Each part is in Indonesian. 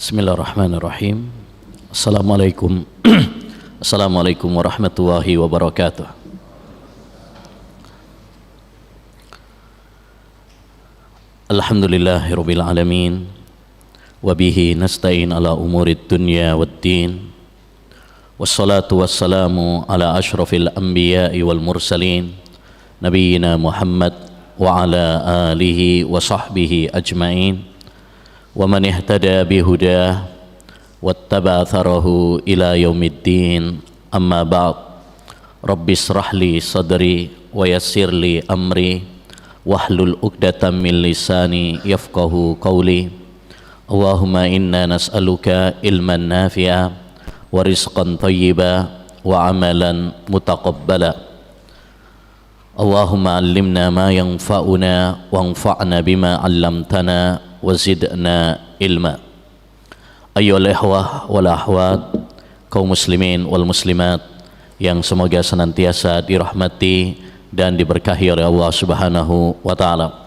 Bismillahirrahmanirrahim. Assalamualaikum Assalamualaikum warahmatullahi wabarakatuh. Alhamdulillahirabbil alamin wa bihi nasta'in ala umurid dunya waddin. Wassalatu wassalamu ala asyrafil anbiya'i wal mursalin nabiyyina Muhammad wa ala alihi wa sahbihi ajmain. Wa man ihtada bihudah wattaba atharahu ila yaumiddin. Amma ba'd. Rabbi israh li sadri wa yassir li amri wahlul 'uqdatam min lisani yafqahu qawli. Allahumma inna nas'aluka ilman nafi'a wa rizqan thayyiba wa amalan mutaqabbala. Allahumma 'allimna ma yanfa'una wanfa'na bima 'allamtana wazidna ilma. Ayyuhal ikhwah wal akhwat, kaum muslimin wal muslimat yang semoga senantiasa dirahmati dan diberkahi oleh Allah Subhanahu wa taala.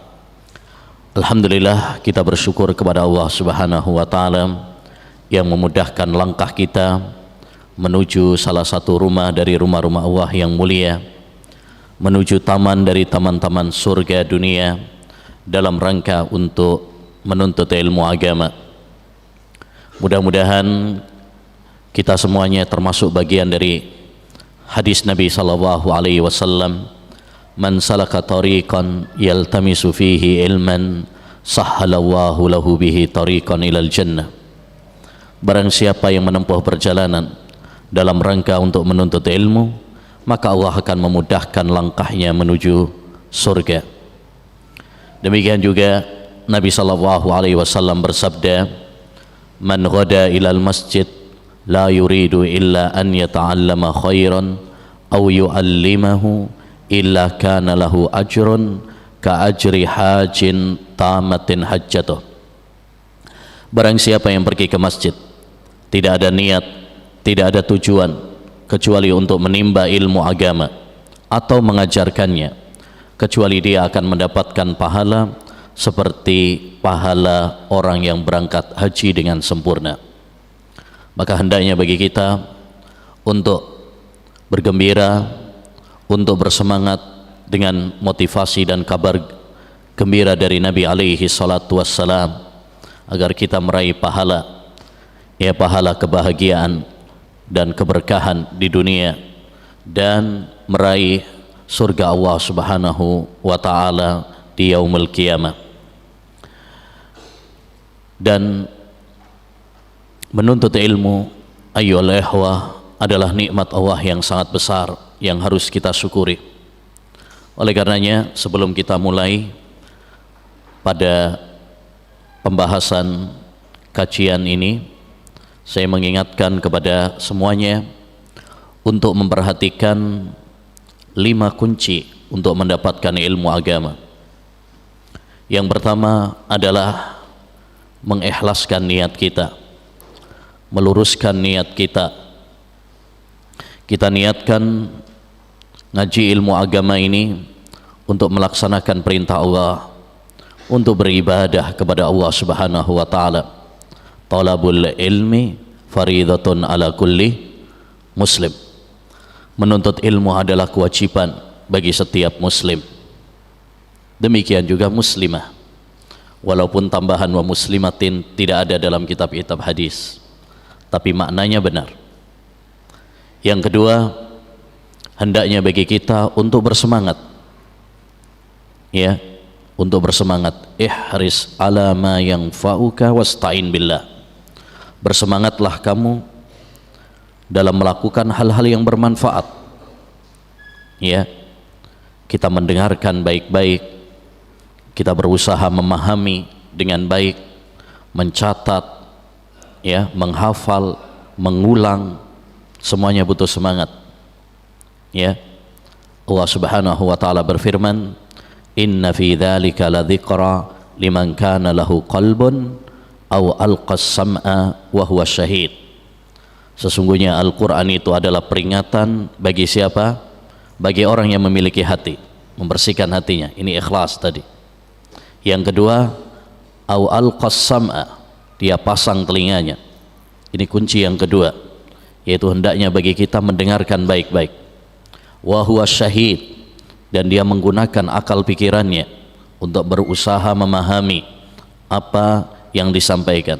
Alhamdulillah, kita bersyukur kepada Allah Subhanahu wa taala yang memudahkan langkah kita menuju salah satu rumah dari rumah-rumah Allah yang mulia, menuju taman dari taman-taman surga dunia dalam rangka untuk menuntut ilmu agama. Mudah-mudahan kita semuanya termasuk bagian dari hadis Nabi sallallahu alaihi wasallam, man salaka tariqan yaltamisu fihi ilman sahhalallahu lahu bihi tariqan ilal jannah. Barang siapa yang menempuh perjalanan dalam rangka untuk menuntut ilmu, maka Allah akan memudahkan langkahnya menuju surga. Demikian juga Nabi sallallahu alaihi wasallam bersabda, man ghada ilal masjid la yuridu illa an yata'allama khairan aw yu'allimahu illa kana lahu ajrun ka ajri hajin tamatin hajjatuh. Barang siapa yang pergi ke masjid tidak ada niat, tidak ada tujuan kecuali untuk menimba ilmu agama atau mengajarkannya, kecuali dia akan mendapatkan pahala seperti pahala orang yang berangkat haji dengan sempurna. Maka hendaknya bagi kita untuk bergembira, untuk bersemangat dengan motivasi dan kabar gembira dari Nabi alaihi salatu wassalam, agar kita meraih pahala, ya pahala kebahagiaan dan keberkahan di dunia, dan meraih surga Allah Subhanahu wa taala di yaumul qiyamah. Dan menuntut ilmu, ayyuhal ikhwah, adalah nikmat Allah yang sangat besar yang harus kita syukuri. Oleh karenanya, sebelum kita mulai pada pembahasan kajian ini, saya mengingatkan kepada semuanya untuk memperhatikan 5 kunci untuk mendapatkan ilmu agama. Yang pertama adalah mengikhlaskan niat kita, meluruskan niat kita. Kita niatkan ngaji ilmu agama ini untuk melaksanakan perintah Allah, untuk beribadah kepada Allah Subhanahu wa taala. Talabul ilmi faridatun ala kulli muslim. Menuntut ilmu adalah kewajiban bagi setiap muslim. Demikian juga muslimah. Walaupun tambahan wa muslimatin tidak ada dalam kitab-kitab hadis, tapi maknanya benar. Yang kedua, hendaknya bagi kita untuk bersemangat, ya, untuk bersemangat. Ihris ala ma yanfa'uka wasta'in billah. Bersemangatlah kamu dalam melakukan hal-hal yang bermanfaat, ya. Kita mendengarkan baik-baik, kita berusaha memahami dengan baik, mencatat, ya, menghafal, mengulang, semuanya butuh semangat, ya. Allah Subhanahu wa taala berfirman, inna fi dzalika ladzikra liman kana lahu qalbun aw alqas sam'a wa huwa syahid. Sesungguhnya Al-Qur'an itu adalah peringatan bagi siapa? Bagi orang yang memiliki hati, membersihkan hatinya. Ini ikhlas tadi. Yang kedua, au alqas sam'a, dia pasang telinganya. Ini kunci yang kedua, yaitu hendaknya bagi kita mendengarkan baik-baik. Wa huwa syahid, dan dia menggunakan akal pikirannya untuk berusaha memahami apa yang disampaikan.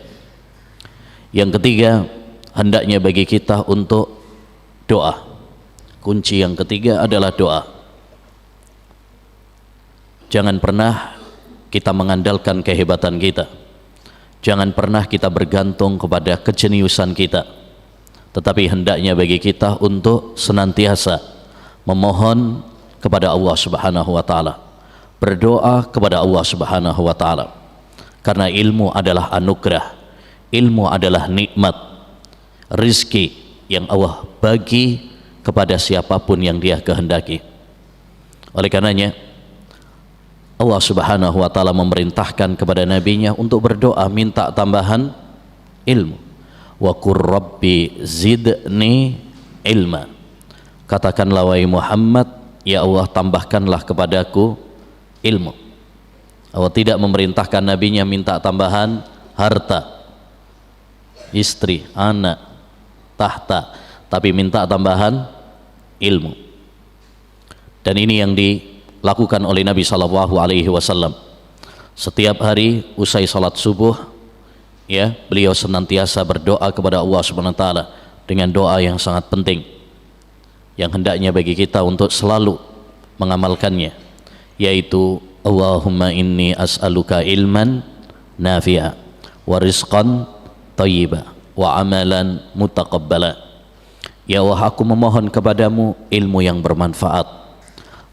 Yang ketiga, hendaknya bagi kita untuk doa. Kunci yang ketiga adalah doa. Jangan pernah kita mengandalkan kehebatan kita. Jangan pernah kita bergantung kepada kejeniusan kita. Tetapi hendaknya bagi kita untuk senantiasa memohon kepada Allah Subhanahu wa taala, berdoa kepada Allah Subhanahu wa taala. Karena ilmu adalah anugerah, ilmu adalah nikmat, rizki yang Allah bagi kepada siapapun yang Dia kehendaki. Oleh karenanya Allah Subhanahu wa taala memerintahkan kepada nabinya untuk berdoa minta tambahan ilmu. Wa qur rabbi zidni ilma. Katakanlah wahai Muhammad, ya Allah tambahkanlah kepadaku ilmu. Allah tidak memerintahkan nabinya minta tambahan harta, istri, anak, tahta, tapi minta tambahan ilmu. Dan ini yang dilakukan oleh Nabi SAW. Setiap hari usai salat subuh, ya, beliau senantiasa berdoa kepada Allah Subhanahu wa taala dengan doa yang sangat penting, yang hendaknya bagi kita untuk selalu mengamalkannya, yaitu Allahumma inni as'aluka ilman nafi'a wa rizqan thayyiba wa amalan mutaqabbala. Ya Allah, aku memohon kepadamu ilmu yang bermanfaat,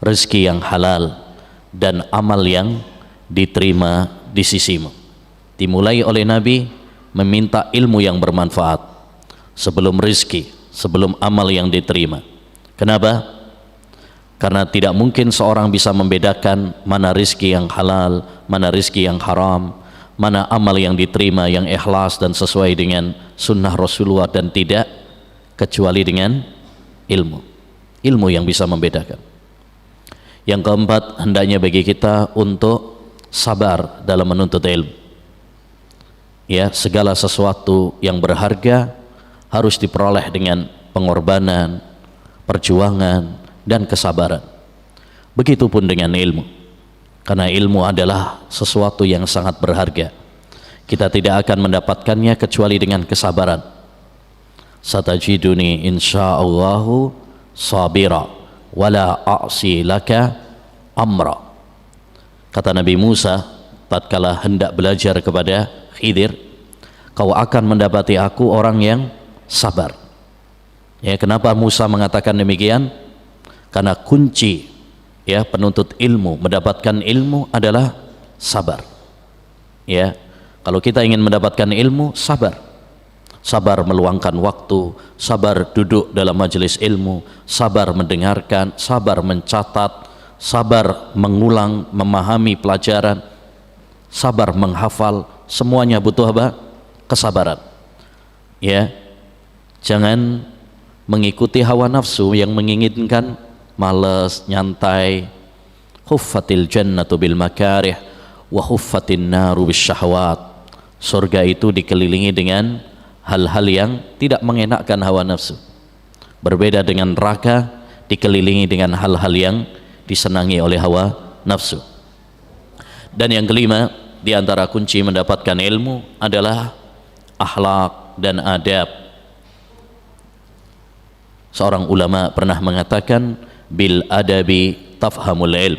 rezeki yang halal, dan amal yang diterima di sisimu. Dimulai oleh Nabi meminta ilmu yang bermanfaat sebelum rezeki, sebelum amal yang diterima. Kenapa? Karena tidak mungkin seorang bisa membedakan mana rezeki yang halal, mana rezeki yang haram, mana amal yang diterima yang ikhlas dan sesuai dengan sunnah Rasulullah dan tidak, kecuali dengan ilmu. Ilmu yang bisa membedakan. Yang keempat, hendaknya bagi kita untuk sabar dalam menuntut ilmu. Ya, segala sesuatu yang berharga harus diperoleh dengan pengorbanan, perjuangan, dan kesabaran. Begitupun dengan ilmu, karena ilmu adalah sesuatu yang sangat berharga. Kita tidak akan mendapatkannya kecuali dengan kesabaran. Satajiduni insyaallahu sabira wala a'si laka amra. Kata Nabi Musa tatkala hendak belajar kepada Khidir, kau akan mendapati aku orang yang sabar. Ya, kenapa Musa mengatakan demikian? Karena kunci, ya, penuntut ilmu mendapatkan ilmu adalah sabar. Ya, kalau kita ingin mendapatkan ilmu, sabar. Sabar meluangkan waktu, sabar duduk dalam majelis ilmu, sabar mendengarkan, sabar mencatat, sabar mengulang, memahami pelajaran, sabar menghafal, semuanya butuh apa? Kesabaran. Ya, jangan mengikuti hawa nafsu yang menginginkan malas, nyantai. Huffatil jannatu bil makarih wa huffatin naru bis syahwat. Surga itu dikelilingi dengan hal-hal yang tidak mengenakkan hawa nafsu. Berbeda dengan neraka, dikelilingi dengan hal-hal yang disenangi oleh hawa nafsu. Dan yang kelima, di antara kunci mendapatkan ilmu adalah akhlak dan adab. Seorang ulama pernah mengatakan, bil adabi tafhamul ilm.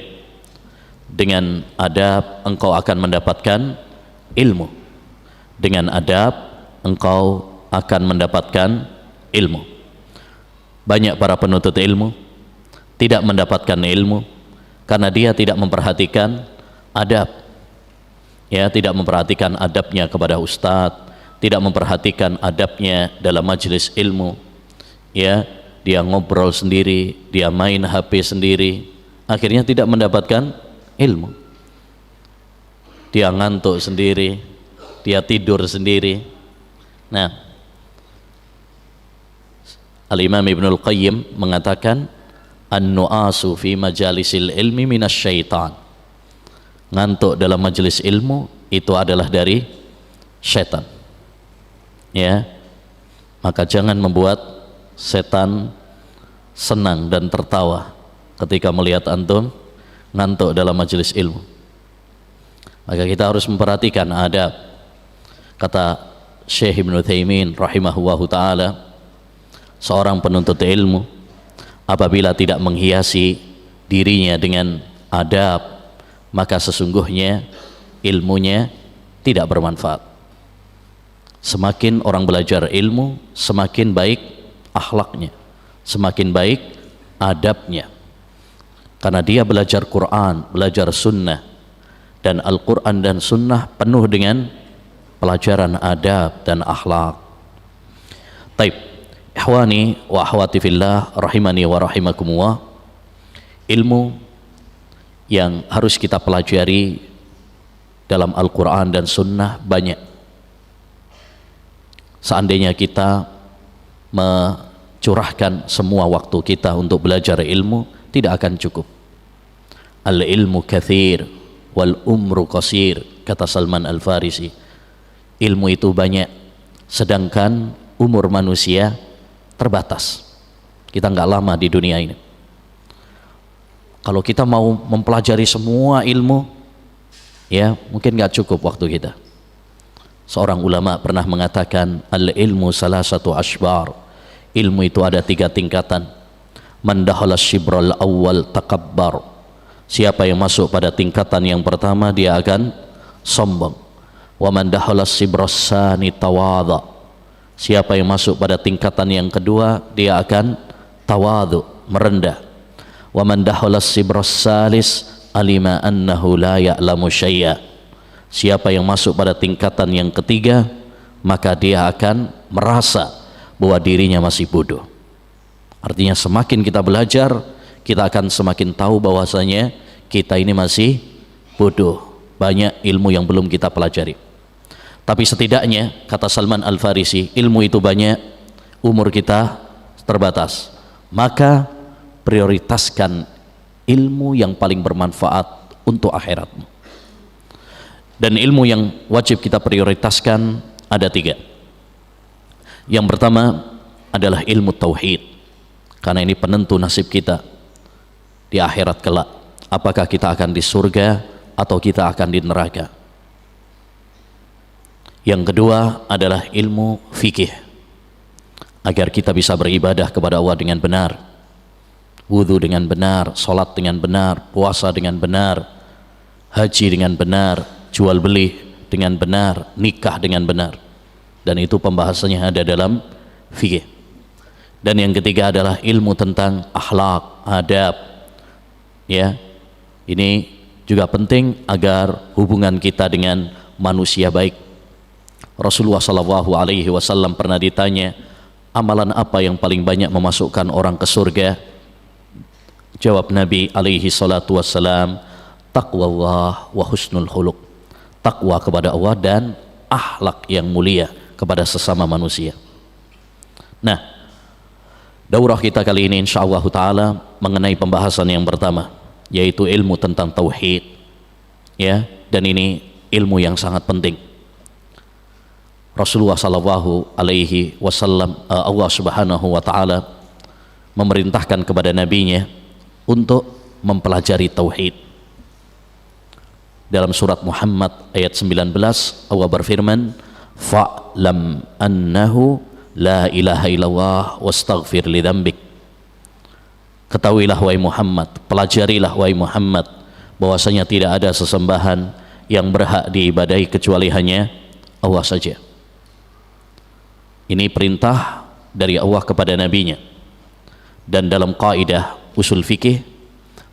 Dengan adab engkau akan mendapatkan ilmu. Dengan adab engkau akan mendapatkan ilmu. Banyak para penuntut ilmu tidak mendapatkan ilmu karena dia tidak memperhatikan adab. Ya, tidak memperhatikan adabnya kepada ustadz, tidak memperhatikan adabnya dalam majelis ilmu. Ya, dia ngobrol sendiri, dia main HP sendiri, akhirnya tidak mendapatkan ilmu. Dia ngantuk sendiri, dia tidur sendiri. Nah, Al-Imam Ibnul Qayyim mengatakan, an-nu'asu fi majalisil ilmi minasyaitan. Ngantuk dalam majelis ilmu itu adalah dari syaitan. ya, maka jangan membuat setan senang dan tertawa ketika melihat antum ngantuk dalam majelis ilmu. Maka kita harus memperhatikan adab. Kata Syekh Ibnu Utsaimin rahimahullahu taala, seorang penuntut ilmu apabila tidak menghiasi dirinya dengan adab, maka sesungguhnya ilmunya tidak bermanfaat. Semakin orang belajar ilmu, semakin baik akhlaknya, semakin baik adabnya, karena dia belajar Quran, belajar sunnah, dan Al-Quran dan sunnah penuh dengan pelajaran adab dan akhlak. Taib, ikhwani wa akhwati fillah rahimani wa rahimakumullah, ilmu yang harus kita pelajari dalam Al-Quran dan sunnah banyak. Seandainya kita mencurahkan semua waktu kita untuk belajar ilmu, tidak akan cukup. Al-ilmu kathir wal umru qasir, kata Salman Al-Farisi. Ilmu itu banyak, sedangkan umur manusia terbatas. Kita nggak lama di dunia ini. Kalau kita mau mempelajari semua ilmu, ya mungkin nggak cukup waktu kita. Seorang ulama pernah mengatakan, al-ilmu salasatu ashbar. Ilmu itu ada 3 tingkatan. Man dakhala shibral awwal takabbar. Siapa yang masuk pada tingkatan yang pertama, dia akan sombong. Wa man dakhala shibras tsani tawadha. Siapa yang masuk pada tingkatan yang kedua, dia akan tawadhu, merendah. Wa man dakhala shibras salis alima annahu la ya'lamu syai'a. Siapa yang masuk pada tingkatan yang ketiga, maka dia akan merasa bahwa dirinya masih bodoh. Artinya semakin kita belajar, kita akan semakin tahu bahwasanya kita ini masih bodoh. Banyak ilmu yang belum kita pelajari. Tapi setidaknya, kata Salman Al-Farisi, ilmu itu banyak, umur kita terbatas. Maka prioritaskan ilmu yang paling bermanfaat untuk akhiratmu. Dan ilmu yang wajib kita prioritaskan ada 3. Yang pertama adalah ilmu tauhid, karena ini penentu nasib kita di akhirat kelak. Apakah kita akan di surga atau kita akan di neraka. Yang kedua adalah ilmu fikih, agar kita bisa beribadah kepada Allah dengan benar, wudhu dengan benar, sholat dengan benar, puasa dengan benar, haji dengan benar, jual beli dengan benar, nikah dengan benar. Dan itu pembahasannya ada dalam fikih. Dan yang ketiga adalah ilmu tentang akhlak, adab. Ya, ini juga penting agar hubungan kita dengan manusia baik. Rasulullah SAW pernah ditanya, amalan apa yang paling banyak memasukkan orang ke surga? Jawab Nabi SAW, taqwallah wa husnul khuluq. Takwa kepada Allah dan akhlak yang mulia kepada sesama manusia. Nah, daurah kita kali ini insyaallah taala mengenai pembahasan yang pertama, yaitu ilmu tentang tauhid. Ya, dan ini ilmu yang sangat penting. Rasulullah sallallahu alaihi wasallam, Allah Subhanahu wa taala memerintahkan kepada nabinya untuk mempelajari tauhid. Dalam surat Muhammad ayat 19, Allah berfirman, fa'lam annahu la ilaha illallah wastaghfir li dzambik. Ketahuilah wahai Muhammad, pelajarilah wahai Muhammad, bahwasanya tidak ada sesembahan yang berhak diibadahi kecuali hanya Allah saja. Ini perintah dari Allah kepada nabinya. Dan dalam kaidah usul fikih,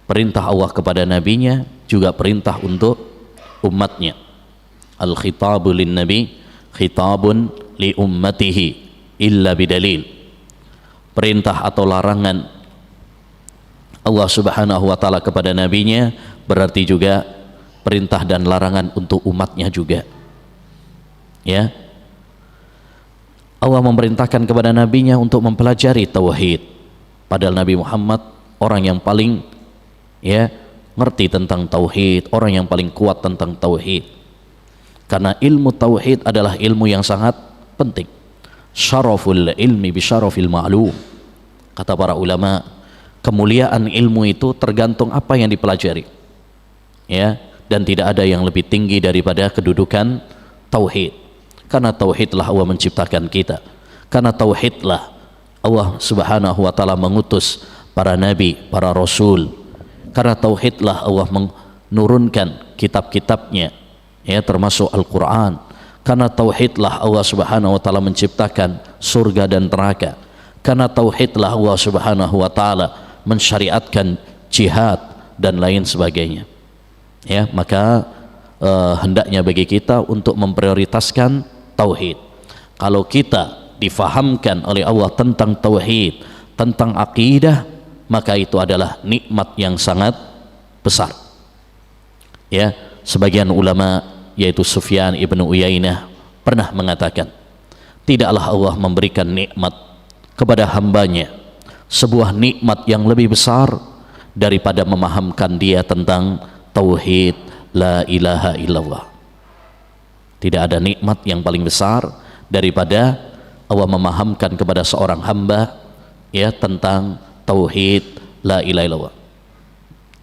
perintah Allah kepada nabinya juga perintah untuk umatnya. Al-khitabu lin nabi khitabun li ummatihi illa bidalil. Perintah atau larangan Allah Subhanahu wa taala kepada nabinya berarti juga perintah dan larangan untuk umatnya juga. Ya, Allah memerintahkan kepada nabinya untuk mempelajari tauhid, padahal Nabi Muhammad orang yang paling ngerti tentang tauhid, orang yang paling kuat tentang tauhid. Karena ilmu tauhid adalah ilmu yang sangat penting. syaraful ilmi bi syarafil ma'lum. Kata para ulama, kemuliaan ilmu itu tergantung apa yang dipelajari, ya, dan tidak ada yang lebih tinggi daripada kedudukan tauhid. Karena tauhidlah Allah menciptakan kita, karena tauhidlah Allah subhanahu wa ta'ala mengutus para nabi, para rasul, karena tauhidlah Allah menurunkan kitab-kitabnya, ya, termasuk Al-Quran. Karena tauhidlah Allah subhanahu wa ta'ala menciptakan surga dan neraka. Karena tauhidlah Allah subhanahu wa ta'ala mensyariatkan jihad dan lain sebagainya, ya. Maka hendaknya bagi kita untuk memprioritaskan tauhid. Kalau kita difahamkan oleh Allah tentang tauhid, tentang akidah, maka itu adalah nikmat yang sangat besar, ya. Sebagian ulama, yaitu Sufyan ibnu Uyainah, pernah mengatakan, tidaklah Allah memberikan nikmat kepada hambanya sebuah nikmat yang lebih besar daripada memahamkan dia tentang tauhid la ilaha illallah. Tidak ada nikmat yang paling besar daripada Allah memahamkan kepada seorang hamba, ya, tentang tauhid la ilaha illallah.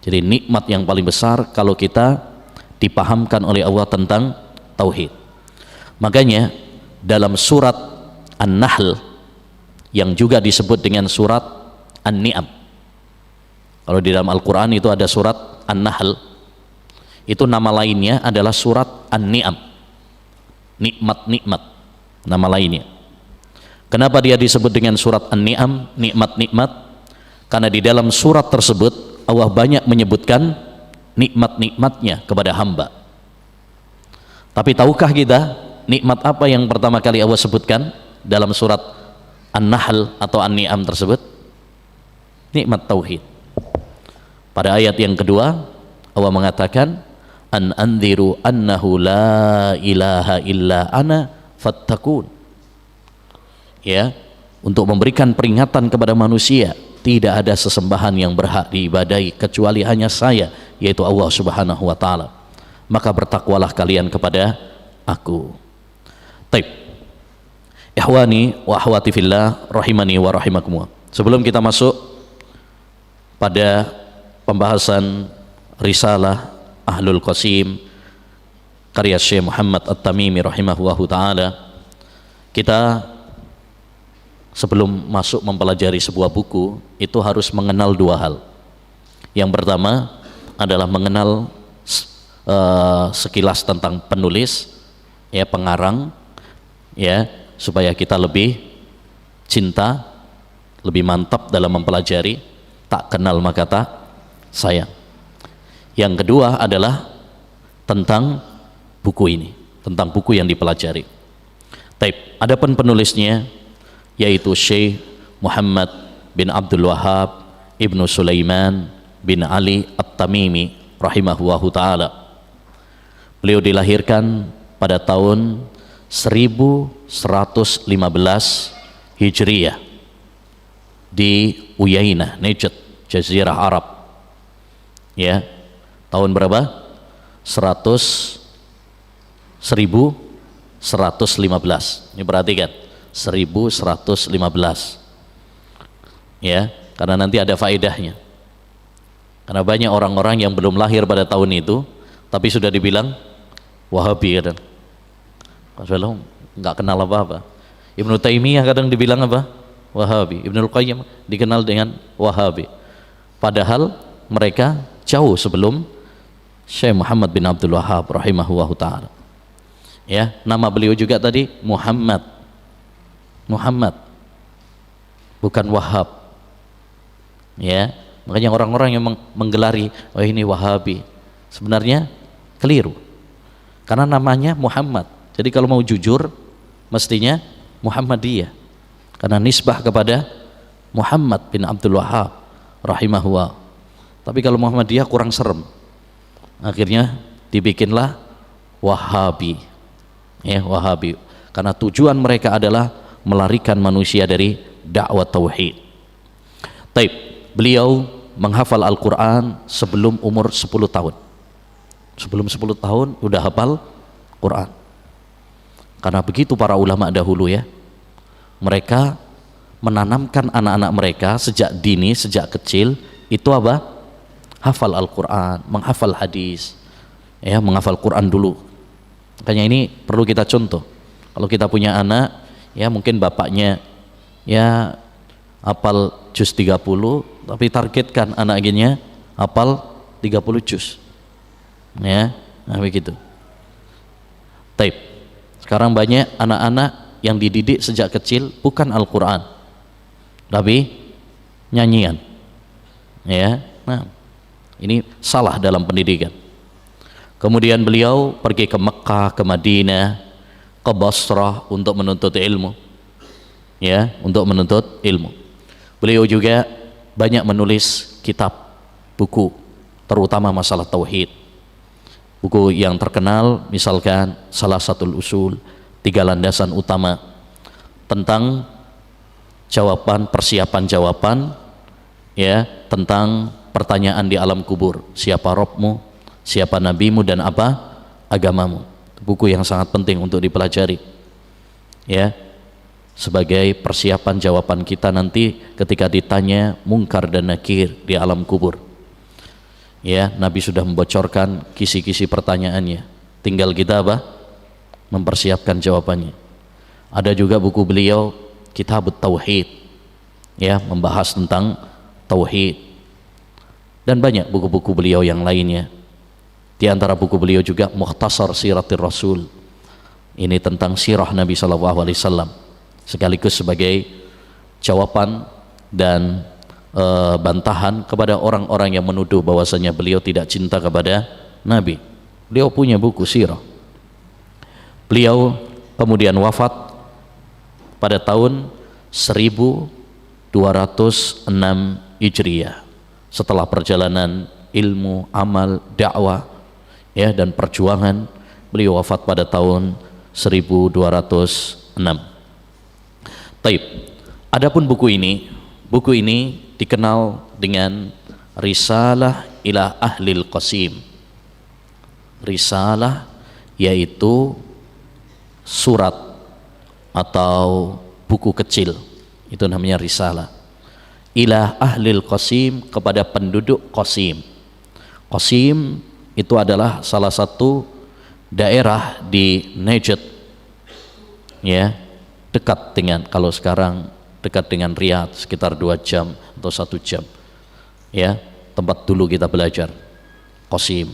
Jadi nikmat yang paling besar kalau kita dipahamkan oleh Allah tentang tauhid. Makanya dalam surat An-Nahl yang juga disebut dengan surat An-Ni'am, kalau di dalam Al-Quran itu ada surat An-Nahl, itu nama lainnya adalah surat An-Ni'am, nikmat-nikmat, nama lainnya. Kenapa dia disebut dengan surat An-Ni'am, nikmat-nikmat? Karena di dalam surat tersebut Allah banyak menyebutkan nikmat-nikmatnya kepada hamba. Tapi tahukah kita nikmat apa yang pertama kali Allah sebutkan dalam surat An-Nahl atau An-Ni'am tersebut? Nikmat tauhid. Pada ayat yang kedua Allah mengatakan, an anziru annahu la ilaha illa ana fattakun, ya, untuk memberikan peringatan kepada manusia, tidak ada sesembahan yang berhak diibadahi kecuali hanya saya, yaitu Allah subhanahu wa ta'ala, maka bertakwalah kalian kepada aku. Taib, ikhwani wa akhwati fillah rahimani wa rahimakumullah. Sebelum kita masuk pada pembahasan risalah Ahlul Qasim karya Syekh Muhammad At-Tamimi rahimahullahu ta'ala, kita sebelum masuk mempelajari sebuah buku itu harus mengenal dua hal. Yang pertama adalah mengenal sekilas tentang penulis, ya, pengarang, ya, supaya kita lebih cinta, lebih mantap dalam mempelajari. Tak kenal maka tak sayang. Yang kedua adalah tentang buku ini, tentang buku yang dipelajari. Taib, adapun penulisnya yaitu Syekh Muhammad bin Abdul Wahhab Ibnu Sulaiman bin Ali At-Tamimi rahimahullahu ta'ala. Beliau dilahirkan pada tahun 1115 Hijriyah di Uyainah, Najd, Jazirah Arab, ya. Tahun berapa? 1115. Ini perhatikan, 1115, ya, karena nanti ada faedahnya. Karena banyak orang-orang yang belum lahir pada tahun itu tapi sudah dibilang Wahabi, kadang padahal nggak kenal apa-apa. Ibnu Taimiyah kadang dibilang apa? Wahabi. Ibnul Qayyim dikenal dengan Wahabi, padahal mereka jauh sebelum Syekh Muhammad bin Abdul Wahhab rahimahullahu ta'ala, ya. Nama beliau juga tadi Muhammad, bukan Wahhab, ya. Makanya orang-orang yang menggelari, oh ini Wahabi, sebenarnya keliru, karena namanya Muhammad. Jadi kalau mau jujur mestinya Muhammadiyah, karena nisbah kepada Muhammad bin Abdul Wahhab rahimahullah. Tapi kalau Muhammadiyah kurang serem, akhirnya dibikinlah Wahabi, ya, Wahabi, karena tujuan mereka adalah melarikan manusia dari dakwah tauhid. Taib, beliau menghafal Al-Quran sebelum umur 10 tahun. Sebelum 10 tahun udah hafal Quran. Karena begitu para ulama dahulu, ya, mereka menanamkan anak-anak mereka sejak dini, sejak kecil itu apa? Hafal Al-Quran, menghafal hadis, ya, menghafal Quran dulu. Makanya ini perlu kita contoh. Kalau kita punya anak, ya mungkin bapaknya ya hafal juz 30, tapi targetkan anaknya hafal 30 juz, ya, nah begitu. Taib. Sekarang banyak anak-anak yang dididik sejak kecil bukan Al-Quran, tapi nyanyian, ya. Nah, ini salah dalam pendidikan. Kemudian beliau pergi ke Mekah, ke Madinah, ke Basrah untuk menuntut ilmu, ya, untuk menuntut ilmu. Beliau juga banyak menulis kitab, buku, terutama masalah tauhid. Buku yang terkenal misalkan Salasatul Usul, 3 landasan utama, tentang jawaban, persiapan jawaban, ya, tentang pertanyaan di alam kubur. Siapa Rabbmu, siapa nabimu, dan apa agamamu. Buku yang sangat penting untuk dipelajari, ya, sebagai persiapan jawaban kita nanti ketika ditanya mungkar dan nakir di alam kubur. Ya, Nabi sudah membocorkan kisi-kisi pertanyaannya, tinggal kita apa? Mempersiapkan jawabannya. Ada juga buku beliau Kitabut Tauhid, ya, membahas tentang tauhid, dan banyak buku-buku beliau yang lainnya. Di antara buku beliau juga Mukhtasar Siratir Rasul, ini tentang sirah Nabi SAW, sekaligus sebagai jawaban dan bantahan kepada orang-orang yang menuduh bahwasanya beliau tidak cinta kepada Nabi. Beliau punya buku sirah. Beliau kemudian wafat pada tahun 1206 Hijriah, setelah perjalanan ilmu, amal, dakwah, ya, dan perjuangan. Beliau wafat pada tahun 1206. Taib. Adapun buku ini dikenal dengan Risalah ila Ahlil Qasim. Risalah yaitu surat atau buku kecil, itu namanya risalah. Ila Ahlil Qasim, kepada penduduk Qasim. Qasim itu adalah salah satu daerah di Najd, ya, dekat dengan, kalau sekarang dekat dengan Riyadh, sekitar 2 jam atau 1 jam, ya, tempat dulu kita belajar, Qasim,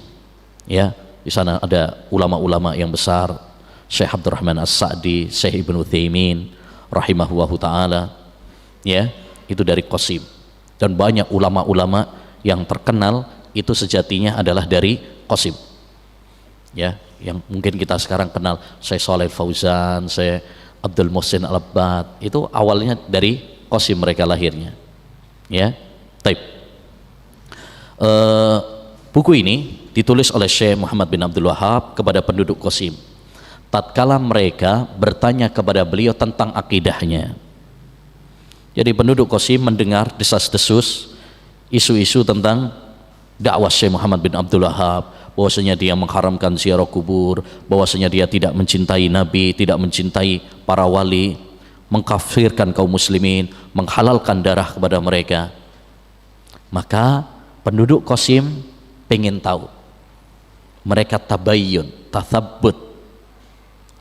ya. Di sana ada ulama-ulama yang besar, Syekh Abdurrahman As-Sa'di, Syekh Ibnu Utsaimin rahimahullahu taala, ya, itu dari Qasim. Dan banyak ulama-ulama yang terkenal itu sejatinya adalah dari Qasim, ya, yang mungkin kita sekarang kenal, Syekh Shalih Fauzan, Syekh Abdul Muhsin Al-Abbad, itu awalnya dari Qasim mereka lahirnya, ya. Taib. Buku ini ditulis oleh Syekh Muhammad bin Abdul Wahab kepada penduduk Qasim tatkala mereka bertanya kepada beliau tentang akidahnya. Jadi penduduk Qasim mendengar desas-desus, isu-isu tentang dakwah Syekh Muhammad bin Abdul Wahab, bahwasanya dia mengharamkan ziarah kubur, bahwasanya dia tidak mencintai Nabi, tidak mencintai para wali, mengkafirkan kaum muslimin, menghalalkan darah kepada mereka. Maka penduduk Qasim pengen tahu. Mereka tabayyun, tathabbut,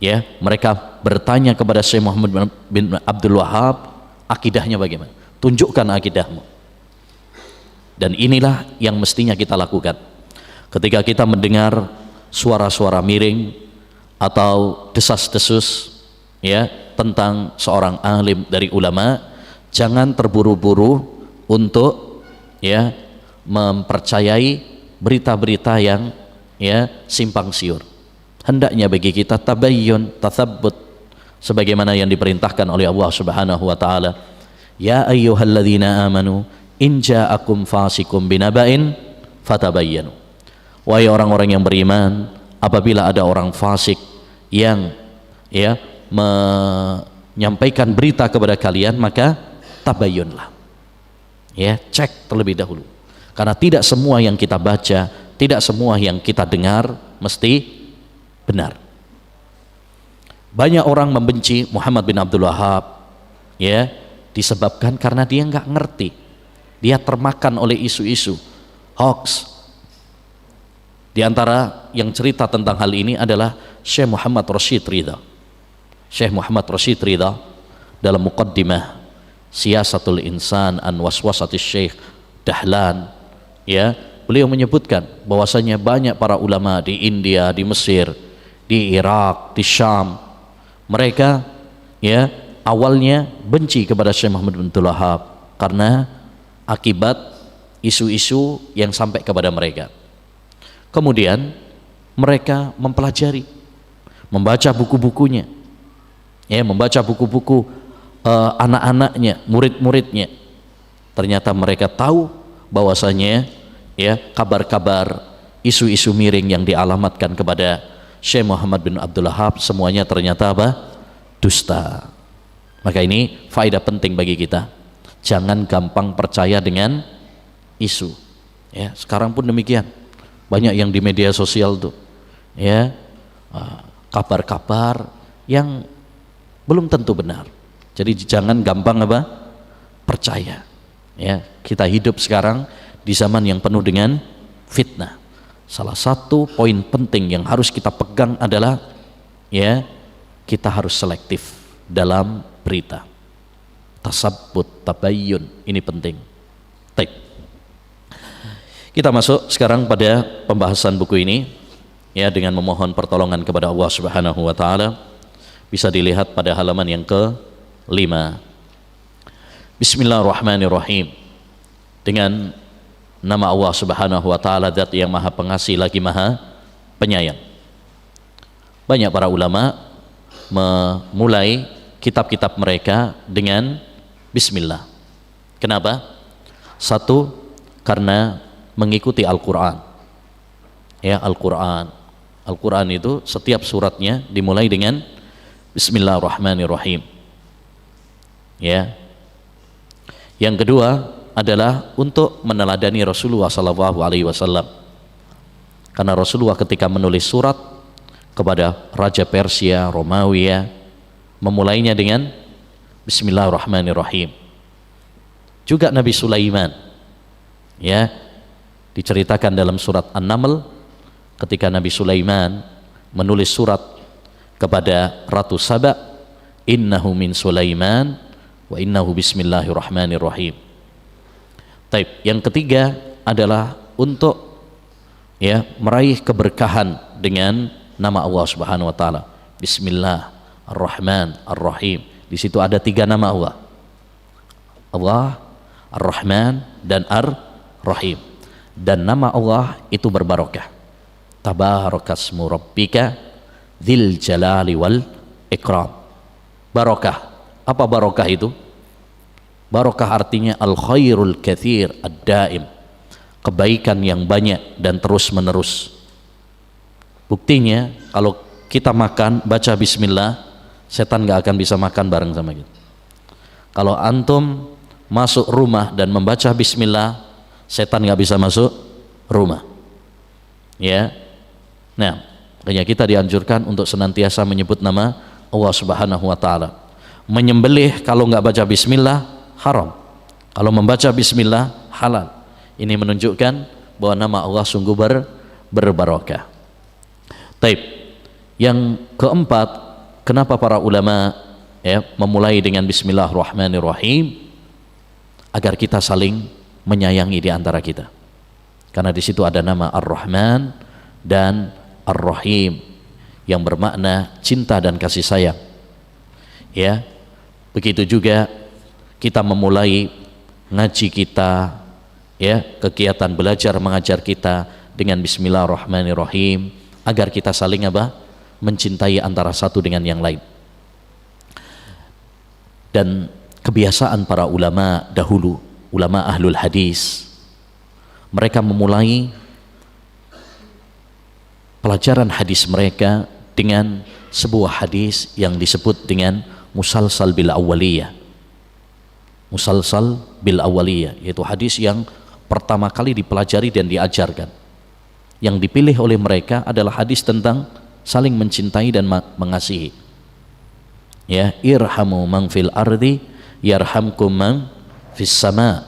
ya, mereka bertanya kepada Syekh Muhammad bin Abdul Wahab, akidahnya bagaimana? Tunjukkan akidahmu. Dan inilah yang mestinya kita lakukan ketika kita mendengar suara-suara miring atau desas-desus, ya, tentang seorang alim dari ulama. Jangan terburu-buru untuk, ya, mempercayai berita-berita yang, ya, simpang siur. Hendaknya bagi kita tabayyun, tathabbut, sebagaimana yang diperintahkan oleh Allah Subhanahu wa taala, ya ayyuhalladzina amanu in ja'akum fasikum binaba'in fatabayyanu. Wahai orang-orang yang beriman, apabila ada orang fasik yang, ya, menyampaikan berita kepada kalian, maka tabayyunlah, ya, cek terlebih dahulu, karena tidak semua yang kita baca, tidak semua yang kita dengar mesti benar. Banyak orang membenci Muhammad bin Abdul Wahab, ya, disebabkan karena dia nggak ngerti, dia termakan oleh isu-isu hoax. Di antara yang cerita tentang hal ini adalah Syekh Muhammad Rashid Ridha. Syekh Muhammad Rashid Ridha dalam muqaddimah Siyasatul Insan an Waswasatis Syekh Dahlan, ya, beliau menyebutkan bahwasanya banyak para ulama di India, di Mesir, di Irak, di Syam, mereka, ya, awalnya benci kepada Syekh Muhammad bin Abdul Wahab karena akibat isu-isu yang sampai kepada mereka. Kemudian mereka mempelajari, membaca buku-bukunya, ya, membaca buku-buku anak-anaknya, murid-muridnya. Ternyata mereka tahu bahwasanya, ya, kabar-kabar, isu-isu miring yang dialamatkan kepada Syekh Muhammad bin Abdul Wahab semuanya ternyata apa? Dusta. Maka ini faedah penting bagi kita. Jangan gampang percaya dengan isu. Ya, sekarang pun demikian. Banyak yang di media sosial tuh, ya, kabar-kabar yang belum tentu benar. Jadi jangan gampang apa? Percaya. Ya, kita hidup sekarang di zaman yang penuh dengan fitnah. Salah satu poin penting yang harus kita pegang adalah, ya, kita harus selektif dalam berita. Tasabbut, tabayyun, ini penting. Baik. Kita masuk sekarang pada pembahasan buku ini, ya, dengan memohon pertolongan kepada Allah Subhanahu wa taala. Bisa dilihat pada halaman yang ke-5. Bismillahirrahmanirrahim. Dengan nama Allah Subhanahu wa taala, Zat yang Maha Pengasih lagi Maha Penyayang. Banyak para ulama memulai kitab-kitab mereka dengan bismillah. Kenapa? Satu, karena mengikuti Al-Quran. Ya, Al-Quran. Al-Quran itu setiap suratnya dimulai dengan Bismillahirrahmanirrahim. Ya. Yang kedua adalah untuk meneladani Rasulullah SAW. Karena Rasulullah ketika menulis surat kepada Raja Persia, Romawi, memulainya dengan Bismillahirrahmanirrahim. Juga Nabi Sulaiman, ya, diceritakan dalam surat An-Naml ketika Nabi Sulaiman menulis surat kepada Ratu Saba, innahu min Sulaiman wa innahu bismillahirrahmanirrahim. Taib. Yang ketiga adalah untuk, ya, meraih keberkahan dengan nama Allah Subhanahu wa taala. Bismillahirrahmanirrahim. Di situ ada 3 nama Allah. Allah, Ar-Rahman dan Ar-Rahim. Dan nama Allah itu berbarokah. Tabarakasmu rabbika dzil jalali wal ikram. Barokah. Apa barokah itu? Barokah artinya al khairul katsir ad-daim. Kebaikan yang banyak dan terus menerus. Buktinya kalau kita makan baca bismillah, setan gak akan bisa makan bareng sama kita. Kalau antum masuk rumah dan membaca bismillah, setan nggak bisa masuk rumah, ya. Nah, makanya kita dianjurkan untuk senantiasa menyebut nama Allah Subhanahu wa taala. Menyembelih kalau nggak baca bismillah haram, kalau membaca bismillah halal. Ini menunjukkan bahwa nama Allah sungguh berbarokah. Taib. Yang keempat, kenapa para ulama, ya, memulai dengan bismillahirrahmanirrahim? Agar kita saling menyayangi di antara kita. Karena di situ ada nama Ar-Rahman dan Ar-Rahim yang bermakna cinta dan kasih sayang. Ya. Begitu juga kita memulai ngaji kita, ya, kegiatan belajar mengajar kita dengan bismillahirrahmanirrahim agar kita saling apa? Mencintai antara satu dengan yang lain. Dan kebiasaan para ulama dahulu, ulama ahlul hadis, mereka memulai pelajaran hadis mereka dengan sebuah hadis yang disebut dengan musalsal bil awwaliyah. Musalsal bil awwaliyah, yaitu hadis yang pertama kali dipelajari dan diajarkan. Yang dipilih oleh mereka adalah hadis tentang saling mencintai dan mengasihi. Ya, irhamu man fil ardi yarhamkum man fis sama.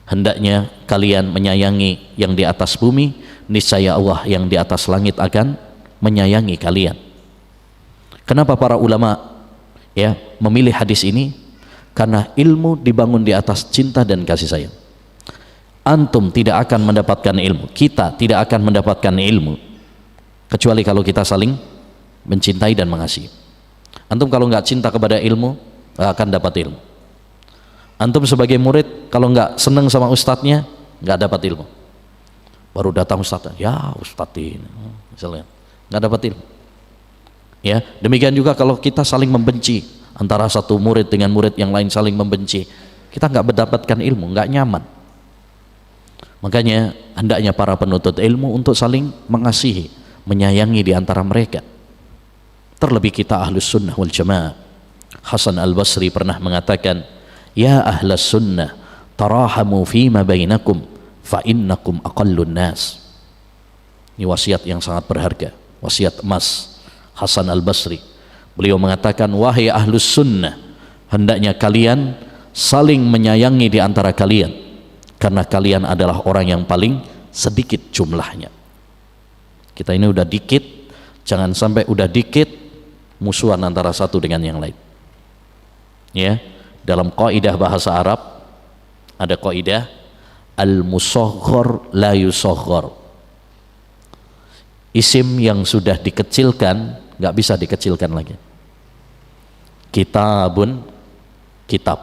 Hendaknya kalian menyayangi yang di atas bumi, niscaya Allah yang di atas langit akan menyayangi kalian. Kenapa para ulama memilih hadis ini? Karena ilmu dibangun di atas cinta dan kasih sayang. Antum tidak akan mendapatkan ilmu, kita tidak akan mendapatkan ilmu kecuali kalau kita saling mencintai dan mengasihi. Antum kalau nggak cinta kepada ilmu, nggak akan dapat ilmu. Antum sebagai murid kalau nggak seneng sama ustadznya, nggak dapat ilmu. Baru datang ustadznya, ya ustadz ini misalnya, nggak dapat ilmu. Ya, demikian juga kalau kita saling membenci, antara satu murid dengan murid yang lain saling membenci, kita nggak mendapatkan ilmu, nggak nyaman. Makanya hendaknya para penuntut ilmu untuk saling mengasihi, menyayangi di antara mereka. Terlebih kita ahlus sunnah wal jamaah. Hasan al-Basri pernah mengatakan, ya ahlus sunnah tarahamu fima bainakum fa innakum aqallun nas. Ini wasiat yang sangat berharga, wasiat emas Hasan al-Basri. Beliau mengatakan, wahai ahlus sunnah, hendaknya kalian saling menyayangi di antara kalian, karena kalian adalah orang yang paling sedikit jumlahnya. Kita ini udah dikit, jangan sampai udah dikit musuhan antara satu dengan yang lain. Ya, dalam kaidah bahasa Arab ada kaidah al-musaghghar la yusaghghar. Isim yang sudah dikecilkan nggak bisa dikecilkan lagi. Kitabun, kitab.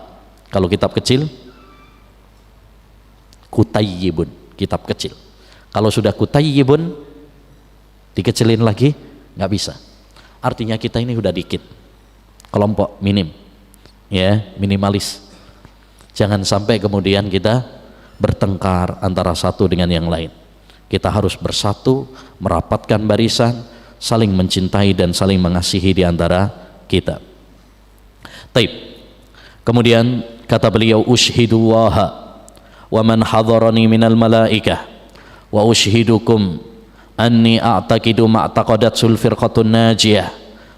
Kalau kitab kecil, kutayyibun, kitab kecil. Kalau sudah kutayyibun dikecilin lagi nggak bisa. Artinya kita ini udah dikit, kelompok minim, ya, minimalis. Jangan sampai kemudian kita bertengkar antara satu dengan yang lain. Kita harus bersatu, merapatkan barisan, saling mencintai dan saling mengasihi di antara kita. Taib. Kemudian kata beliau, ushhidullaha wa man hadarani minal malaikah wa ushhidukum anni a'taqidu ma'taqadatsul firqatun najiyah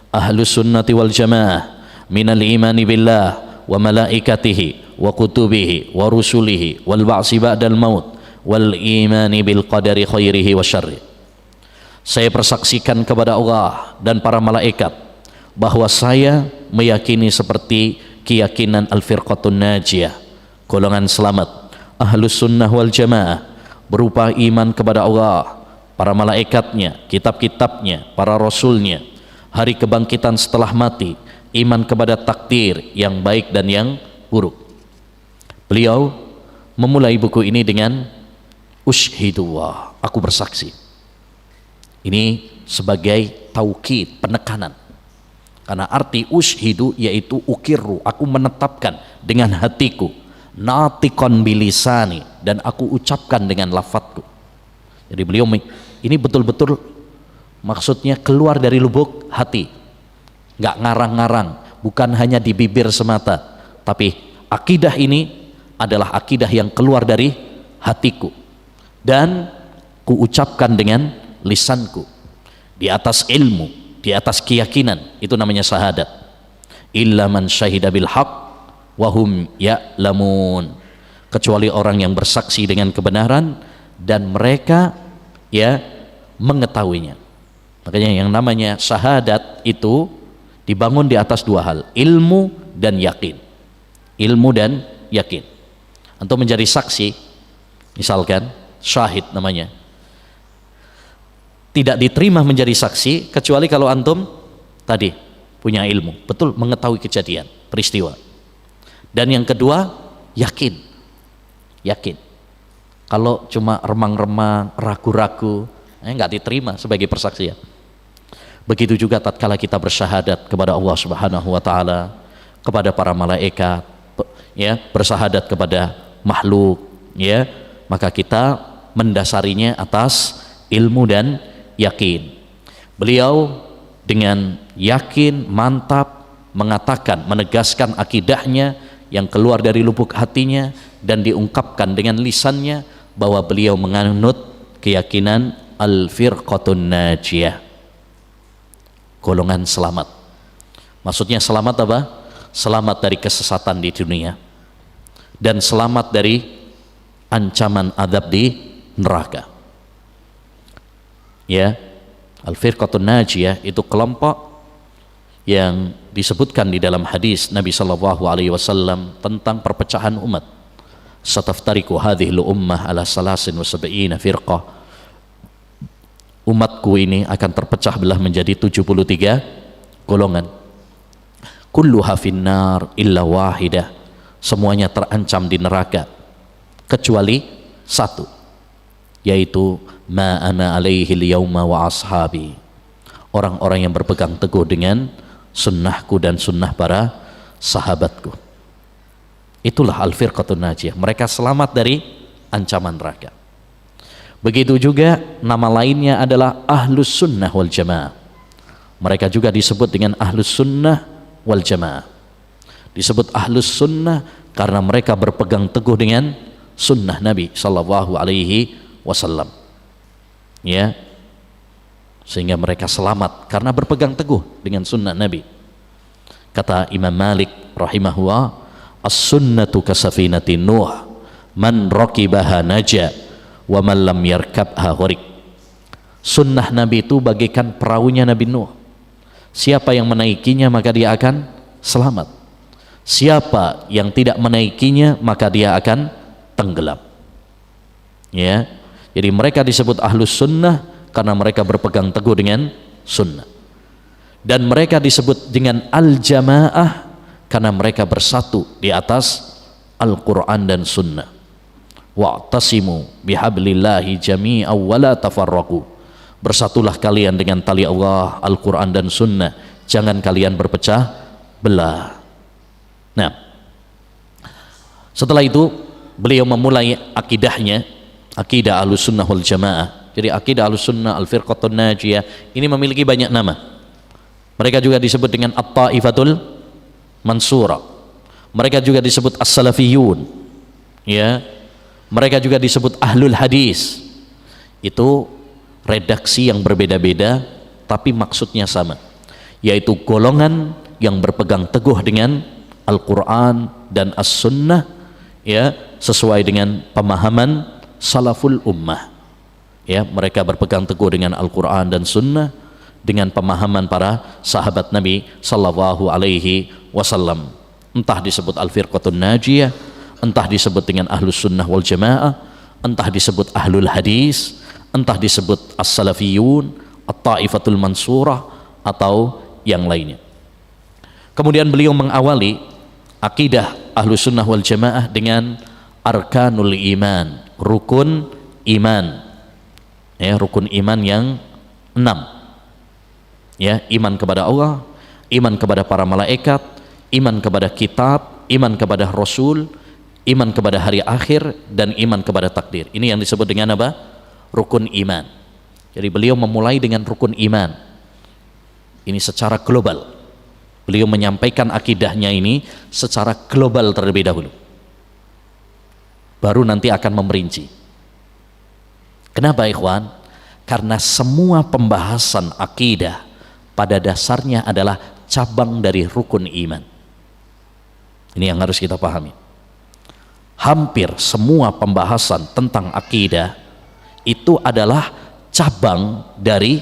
ahlus sunnati wal jamaah minal imani billah wa malaikatihi wa kutubihi wa rusulihi wal ba'si ba'dal maut wal imani bil qadari khairihi wa syarri. Saya persaksikan kepada Allah dan para malaikat bahwa saya meyakini seperti keyakinan al-firqatun najiyah, golongan selamat, ahlus sunnah wal jamaah, berupa iman kepada Allah, para malaikatnya, kitab-kitabnya, para rasulnya, hari kebangkitan setelah mati, iman kepada takdir yang baik dan yang buruk. Beliau memulai buku ini dengan ushhidullah, aku bersaksi. Ini sebagai taukid, penekanan. Karena arti ushhidu yaitu ukirru, aku menetapkan dengan hatiku, natikon bilisani, dan aku ucapkan dengan lafadzku. Jadi beliau ini betul-betul maksudnya keluar dari lubuk hati, nggak ngarang-ngarang, bukan hanya di bibir semata, tapi akidah ini adalah akidah yang keluar dari hatiku dan kuucapkan dengan lisanku di atas ilmu, di atas keyakinan. Itu namanya syahadat. Illa man syahida bil haq wahum ya'lamun, kecuali orang yang bersaksi dengan kebenaran dan mereka mengetahuinya. Makanya yang namanya syahadat itu dibangun di atas dua hal, ilmu dan yakin. Ilmu dan yakin. Untuk menjadi saksi, misalkan syahid namanya, tidak diterima menjadi saksi kecuali kalau antum tadi punya ilmu, betul mengetahui kejadian, peristiwa. Dan yang kedua, yakin. Kalau cuma remang-remang, ragu-ragu, nggak diterima sebagai persaksian. Begitu juga tatkala kita bersyahadat kepada Allah Subhanahu wa taala, kepada para malaikat, bersyahadat kepada makhluk, maka kita mendasarinya atas ilmu dan yakin. Beliau dengan yakin, mantap mengatakan, menegaskan akidahnya yang keluar dari lubuk hatinya dan diungkapkan dengan lisannya bahwa beliau menganut keyakinan al-firqatun najiyah, golongan selamat. Maksudnya selamat apa? selamat dari kesesatan di dunia dan selamat dari ancaman azab di neraka. Ya, al-firqatun najiyah itu kelompok yang disebutkan di dalam hadis Nabi sallallahu alaihi wasallam tentang perpecahan umat. Sataftariqu hadhil ummah ala salasin wa sab'ina firqah. Umatku ini akan terpecah belah menjadi 73 golongan. Kulluha finnar illa wahidah. Semuanya terancam di neraka kecuali satu, yaitu ma ana alaihi al-yauma wa ashabi. Orang-orang yang berpegang teguh dengan sunnahku dan sunnah para sahabatku. Itulah al-firqatun najiyah. Mereka selamat dari ancaman neraka. Begitu juga nama lainnya adalah ahlus sunnah wal jamaah. Mereka juga disebut dengan ahlus sunnah wal jamaah. Disebut ahlus sunnah karena mereka berpegang teguh dengan sunnah Nabi sallallahu alaihi wasallam. Ya, sehingga mereka selamat karena berpegang teguh dengan sunnah Nabi. Kata Imam Malik rahimahullah, as-sunnatu kasafinatin Nuh, man raqibaha naja wa man lam yarkabha gharik. Sunnah Nabi itu bagaikan perahunya Nabi Nuh. Siapa yang menaikinya maka dia akan selamat. Siapa yang tidak menaikinya maka dia akan tenggelam. Ya, jadi mereka disebut ahlus sunnah karena mereka berpegang teguh dengan sunnah. Dan mereka disebut dengan al-jamaah karena mereka bersatu di atas Al-Quran dan sunnah. Wa'tasimu bihablillahi jami'an wa la tafarraqu. Bersatulah kalian dengan tali Allah, Al-Quran dan sunnah, jangan kalian berpecah belah. Nah, setelah itu beliau memulai akidahnya, akidah ahlus sunnah wal jamaah. Jadi akidah ahlus sunnah, al-firqatun najiyah ini memiliki banyak nama. Mereka juga disebut dengan at-taifatul mansurah. Mereka juga disebut as-salafiyun. Ya, mereka juga disebut ahlul hadis. Itu redaksi yang berbeda-beda tapi maksudnya sama, yaitu golongan yang berpegang teguh dengan Al-Quran dan As-Sunnah, ya, sesuai dengan pemahaman salaful ummah. Ya, mereka berpegang teguh dengan Al-Quran dan Sunnah dengan pemahaman para sahabat Nabi sallallahu alaihi wasallam. Entah disebut al-firqatun najiyah, entah disebut dengan ahlus sunnah wal jamaah, entah disebut ahlul hadis, entah disebut as-salafiyun, at-taifatul mansurah, atau yang lainnya. Kemudian beliau mengawali akidah ahlus sunnah wal jamaah dengan arkanul iman, rukun iman. Ya, rukun iman yang 6. Ya, iman kepada Allah, iman kepada para malaikat, iman kepada kitab, iman kepada rasul, iman kepada hari akhir, dan iman kepada takdir. Ini yang disebut dengan apa? Rukun iman. Jadi beliau memulai dengan rukun iman ini secara global. Beliau menyampaikan akidahnya ini secara global terlebih dahulu, baru nanti akan memerinci. Kenapa ikhwan? Karena semua pembahasan akidah pada dasarnya adalah cabang dari rukun iman. Ini yang harus kita pahami. Hampir semua pembahasan tentang akidah itu adalah cabang dari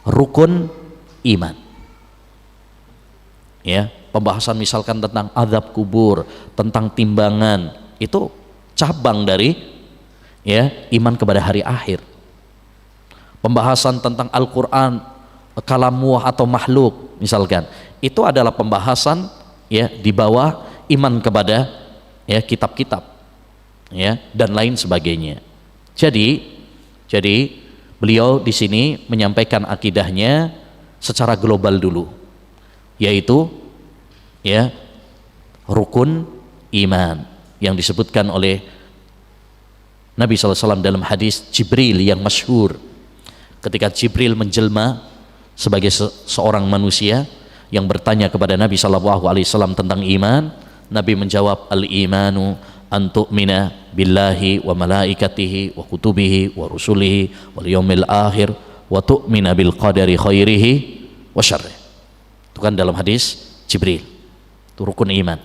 rukun iman. Ya, pembahasan misalkan tentang azab kubur, tentang timbangan, itu cabang dari, ya, iman kepada hari akhir. Pembahasan tentang Al-Quran, kalamuh atau makhluk misalkan, itu adalah pembahasan, ya, di bawah iman kepada, ya, kitab-kitab, ya, dan lain sebagainya. Jadi beliau di sini menyampaikan akidahnya secara global dulu, yaitu, ya, rukun iman yang disebutkan oleh Nabi SAW dalam hadis Jibril yang masyhur. Ketika Jibril menjelma sebagai seorang manusia yang bertanya kepada Nabi SAW tentang iman, Nabi menjawab, al-imanu an tu'mina billahi wa malaikatihi wa kutubihi wa rusulihi wal yaumil akhir wa tu'mina bil qadari khairihi wa syarrih. Itu kan dalam hadis Jibril. Itu rukun iman.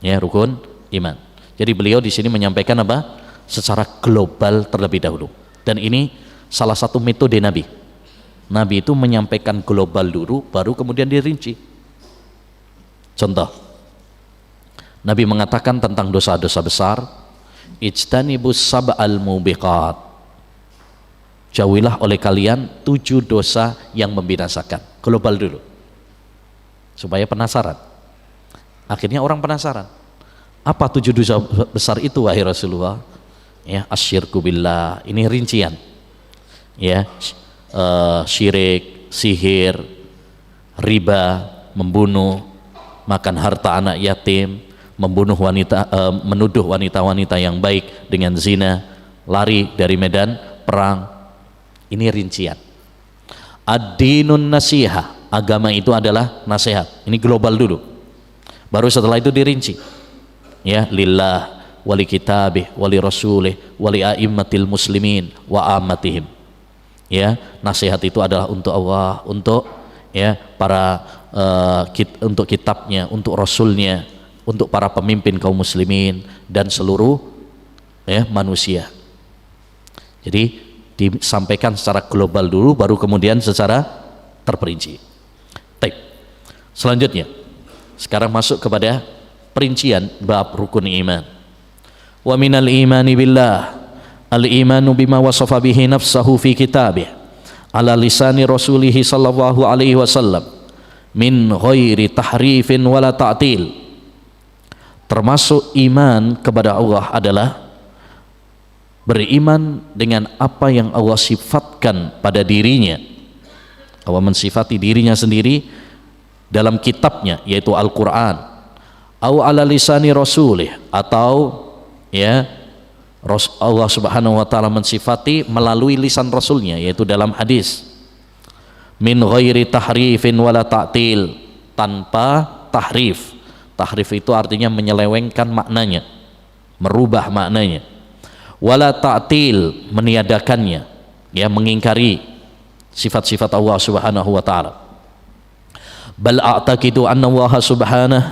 Ya, rukun iman. Jadi beliau di sini menyampaikan apa? Secara global terlebih dahulu. Dan ini salah satu metode Nabi. Nabi itu menyampaikan global dulu, baru kemudian dirinci. Contoh, Nabi mengatakan tentang dosa-dosa besar, ijtanibus sab'al mubiqat. Jauhilah oleh kalian 7 dosa yang membinasakan. Global dulu. Supaya penasaran. Akhirnya orang penasaran. Apa 7 dosa besar itu wahai Rasulullah? Ya, asyirku billah. Ini rincian. Ya, syirik, sihir, riba, membunuh, makan harta anak yatim, membunuh wanita, menuduh wanita-wanita yang baik dengan zina, lari dari medan perang. Ini rincian. Ad-dinun nasihah, agama itu adalah nasihat. Ini global dulu. Baru setelah itu dirinci. Ya, lillah, wali kitabih, wali rasulih, wali a'immatil muslimin wa ammatihim. Ya, nasihat itu adalah untuk Allah, untuk ya para untuk kitabnya, untuk rasulnya, untuk para pemimpin kaum muslimin dan seluruh ya manusia. Jadi disampaikan secara global dulu, baru kemudian secara terperinci. Baik. Selanjutnya, sekarang masuk kepada perincian bab rukun iman. Wa minal imani billah al-imanu bima wasafa bihi nafsahu fi kitabih ala lisani rasulih sallallahu alaihi wasallam min ghairi tahrifin wala ta'til. Termasuk iman kepada Allah adalah beriman dengan apa yang Allah sifatkan pada dirinya. Allah mensifati dirinya sendiri dalam kitabnya, yaitu Al-Quran, au ala lisani rasulih, atau ya Allah subhanahu wa ta'ala mensifati melalui lisan rasulnya, yaitu dalam hadis, min ghairi tahrifin wala ta'til, tanpa tahrif. Tahrif itu artinya menyelewengkan maknanya, merubah maknanya. Wala ta'til, meniadakannya, ya, mengingkari sifat-sifat Allah subhanahu wa ta'ala. Bal a'taqidu anna Allah subhanahu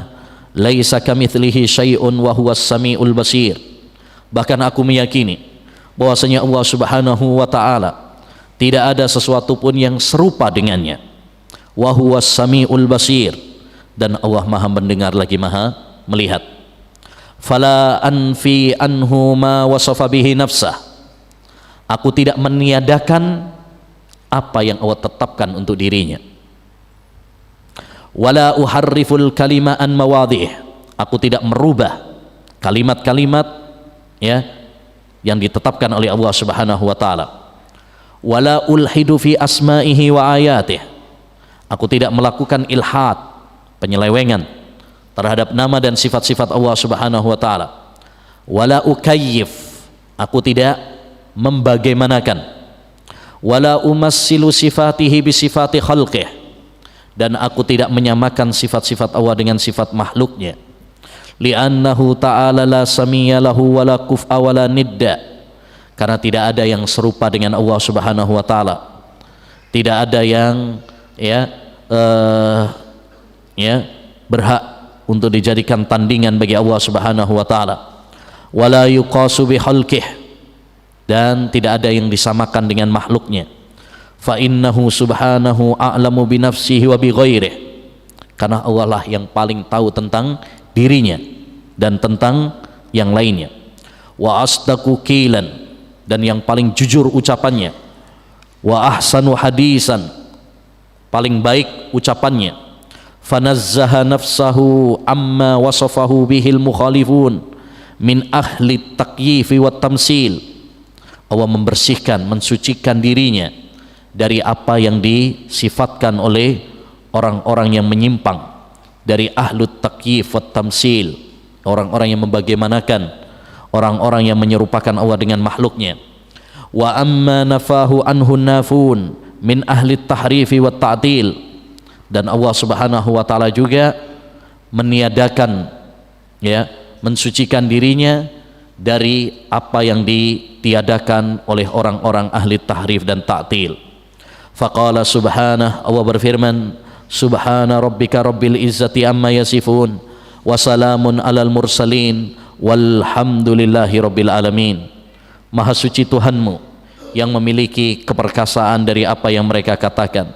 laisa kamitslihi syai'un wa huwas samiul basir. Bahkan aku meyakini bahwasanya Allah subhanahu wa ta'ala tidak ada sesuatu pun yang serupa dengannya. Wa huwas samiul basir, dan Allah maha mendengar lagi maha melihat. Fala anfi anhu ma wasafa bihi nafsah. Aku tidak meniadakan apa yang Allah tetapkan untuk dirinya. Wala uharriful kalima an mawadhi'ih. Aku tidak merubah kalimat-kalimat ya yang ditetapkan oleh Allah Subhanahu wa taala. Wala ulhidu fi asma'ihi wa ayatih. Aku tidak melakukan ilhad, penyelewengan terhadap nama dan sifat-sifat Allah subhanahu wa ta'ala. Wala ukayyif, aku tidak membagaimanakan. Wala umassilu sifatihi bisifati khalqih, dan aku tidak menyamakan sifat-sifat Allah dengan sifat makhluknya. Li'annahu ta'ala la samiyya lahu wala kuf'a wala nidda, karena tidak ada yang serupa dengan Allah subhanahu wa ta'ala. Tidak ada yang berhak untuk dijadikan tandingan bagi Allah subhanahu wa ta'ala. Wala yuqasu bi khalqih, dan tidak ada yang disamakan dengan makhluknya. Fa innahu subhanahu a'lamu bi nafsihi wa bi ghairih, karena Allah lah yang paling tahu tentang dirinya dan tentang yang lainnya. Wa asdaqu qilan, dan yang paling jujur ucapannya. Wa ahsanu hadisan, paling baik ucapannya. Fanazzaha nafsahu amma wasafahu bihil mukhalifun min ahli taqyifi wa tamsil. Allah membersihkan, mensucikan dirinya dari apa yang disifatkan oleh orang-orang yang menyimpang, dari ahlu taqyif wa tamsil, orang-orang yang membagaimanakan, orang-orang yang menyerupakan Allah dengan makhluknya. Wa amma nafahu anhu nafun min ahli tahrifi wa ta'til, dan Allah subhanahu wa ta'ala juga meniadakan, ya, mensucikan dirinya dari apa yang ditiadakan oleh orang-orang ahli tahrif dan ta'til. Faqala subhanahu, Allah berfirman, Subhana rabbika rabbil izzati amma yasifun wa salamun alal mursalin walhamdulillahi rabbil alamin. Maha suci Tuhanmu yang memiliki keperkasaan dari apa yang mereka katakan,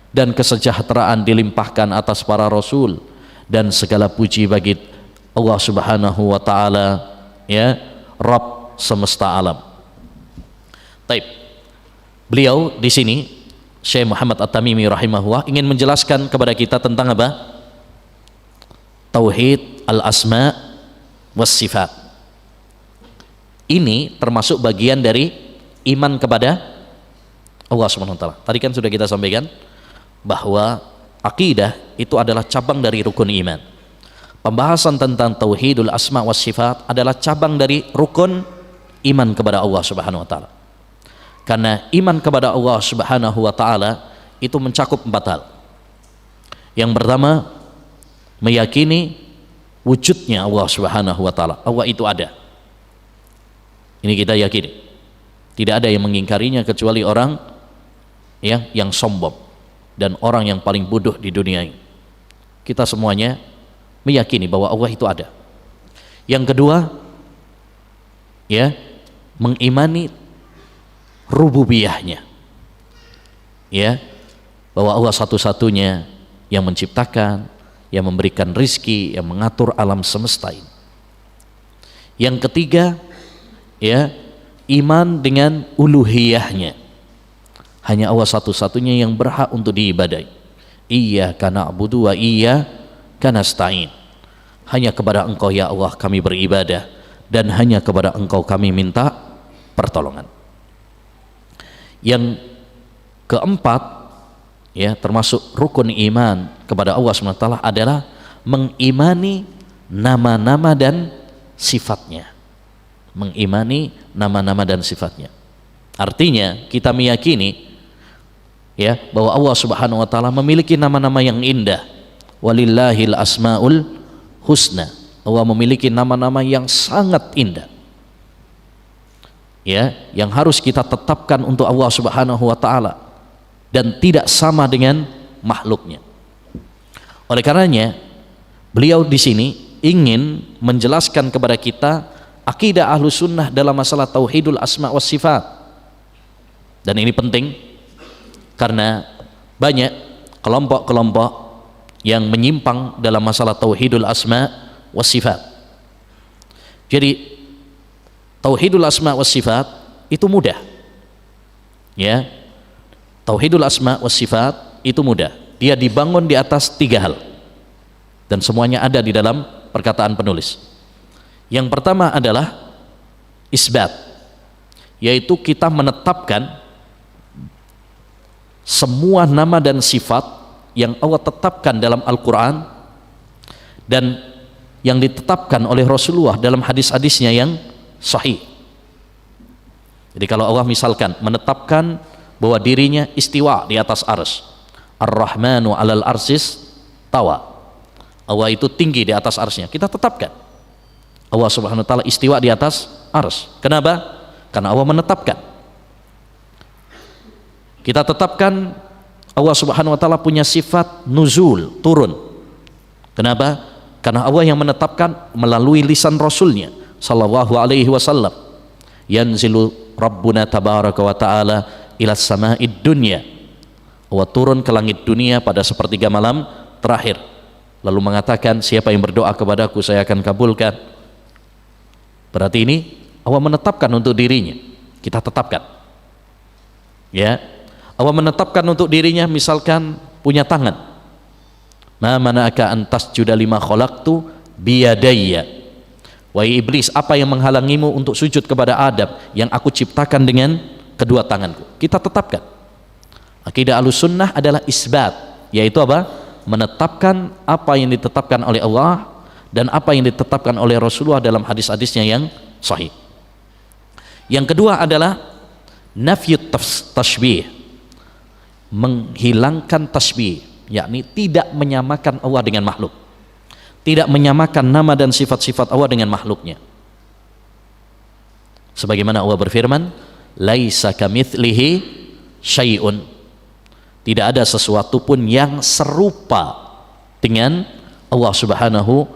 dan kesejahteraan dilimpahkan atas para rasul, dan segala puji bagi Allah Subhanahu wa taala, ya, Rabb semesta alam. Taib. Beliau di sini Syekh Muhammad At-Tamimi rahimahullah ingin menjelaskan kepada kita tentang apa? Tauhid al-asma was sifat. Ini termasuk bagian dari iman kepada Allah Subhanahu wa taala. Tadi kan sudah kita sampaikan bahwa akidah itu adalah cabang dari rukun iman. Pembahasan tentang tauhidul asma was sifat adalah cabang dari rukun iman kepada Allah Subhanahu wa taala. Karena iman kepada Allah Subhanahu wa taala itu mencakup 4 hal. Yang pertama, meyakini wujudnya Allah Subhanahu wa taala. Allah itu ada. Ini kita yakini. Tidak ada yang mengingkarinya kecuali orang yang sombong dan orang yang paling bodoh di dunia ini. Kita semuanya meyakini bahwa Allah itu ada. Yang kedua, ya, mengimani rububiyahnya, ya, bahwa Allah satu-satunya yang menciptakan, yang memberikan rizki, yang mengatur alam semesta ini. Yang ketiga, ya, iman dengan uluhiyahnya. Hanya Allah satu-satunya yang berhak untuk diibadai. Iyyaka na'budu wa iyyaka nasta'in. Hanya kepada Engkau ya Allah kami beribadah, dan hanya kepada Engkau kami minta pertolongan. Yang keempat, ya, termasuk rukun iman kepada Allah SWT adalah mengimani nama-nama dan sifatnya. Mengimani nama-nama dan sifatnya. Artinya kita meyakini, ya, bahwa Allah Subhanahu wa taala memiliki nama-nama yang indah. Walillahil asmaul husna. Allah memiliki nama-nama yang sangat indah, ya, yang harus kita tetapkan untuk Allah Subhanahu wa taala dan tidak sama dengan makhluknya. Oleh karenanya beliau di sini ingin menjelaskan kepada kita akidah Ahlus Sunnah dalam masalah tauhidul asma was sifat. Dan ini penting karena banyak kelompok-kelompok yang menyimpang dalam masalah tauhidul asma was sifat. Jadi tauhidul asma was sifat itu mudah, ya. Tauhidul asma was sifat itu mudah. Dia dibangun di atas 3 hal, dan semuanya ada di dalam perkataan penulis. Yang pertama adalah isbat, yaitu kita menetapkan semua nama dan sifat yang Allah tetapkan dalam Al-Quran dan yang ditetapkan oleh Rasulullah dalam hadis-hadisnya yang sahih. Jadi kalau Allah misalkan menetapkan bahwa dirinya istiwa di atas arsy, Ar-Rahmanu 'alal arsis tawa, Allah itu tinggi di atas arsy-Nya, kita tetapkan Allah Subhanahu wa taala istiwa di atas arsy. Kenapa? Karena Allah menetapkan. Kita tetapkan Allah Subhanahu wa taala punya sifat nuzul, turun. Kenapa? Karena Allah yang menetapkan melalui lisan Rasulnya sallallahu alaihi wasallam. Yanzilu Rabbuna tabaraka wa ta'ala ila sama'id dunya. Allah turun ke langit dunia pada sepertiga malam terakhir, lalu mengatakan, siapa yang berdoa kepadaku saya akan kabulkan. Berarti ini Allah menetapkan untuk dirinya, kita tetapkan, ya. Allah menetapkan untuk dirinya misalkan punya tangan. Ma mana'aka an tasjuda lima khalaqtu biyadayya. Wahai iblis, apa yang menghalangimu untuk sujud kepada Adam yang aku ciptakan dengan kedua tanganku? Kita tetapkan. Akidah Ahlussunnah adalah isbat, yaitu apa? Menetapkan apa yang ditetapkan oleh Allah dan apa yang ditetapkan oleh Rasulullah dalam hadis-hadisnya yang sahih. Yang kedua adalah nafyut tashbih, menghilangkan tasbih, yakni tidak menyamakan Allah dengan makhluk, tidak menyamakan nama dan sifat-sifat Allah dengan makhluknya. Sebagaimana Allah berfirman, laisa kamitslihi syai'un, Tidak ada sesuatu pun yang serupa dengan Allah Subhanahu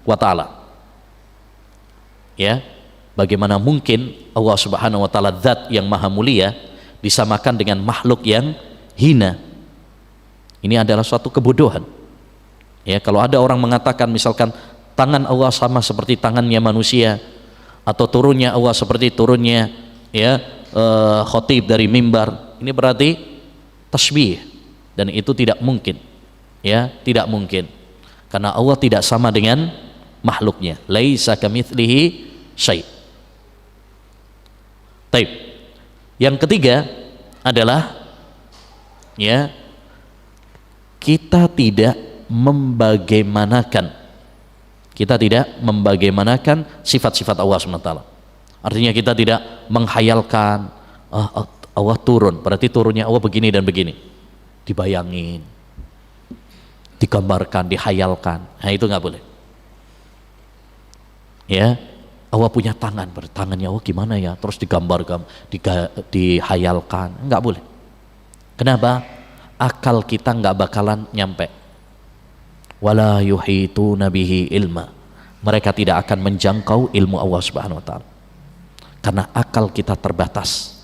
wa taala. Ya, bagaimana mungkin Allah Subhanahu wa taala zat yang maha mulia disamakan dengan makhluk yang hina? Ini adalah suatu kebodohan. Ya, kalau ada orang mengatakan misalkan tangan Allah sama seperti tangannya manusia, atau turunnya Allah seperti turunnya ya khatib dari mimbar, ini berarti tasbih, dan itu tidak mungkin. Ya, tidak mungkin, karena Allah tidak sama dengan makhluknya. Laisa kamitslihi syai'. Taib. Yang ketiga adalah ya, kita tidak membagaimanakan sifat-sifat Allah SWT. Artinya kita tidak menghayalkan Allah turun, berarti turunnya Allah begini dan begini, dibayangin, digambarkan, dihayalkan. Nah, itu nggak boleh. Ya, Allah punya tangan, tangannya Allah gimana ya, terus digambarkan, dihayalkan, nggak boleh. Kenapa? Akal kita nggak bakalan nyampe. Wala yuhituna bihi ilma. Mereka tidak akan menjangkau ilmu Allah Subhanahu wa taala, karena akal kita terbatas.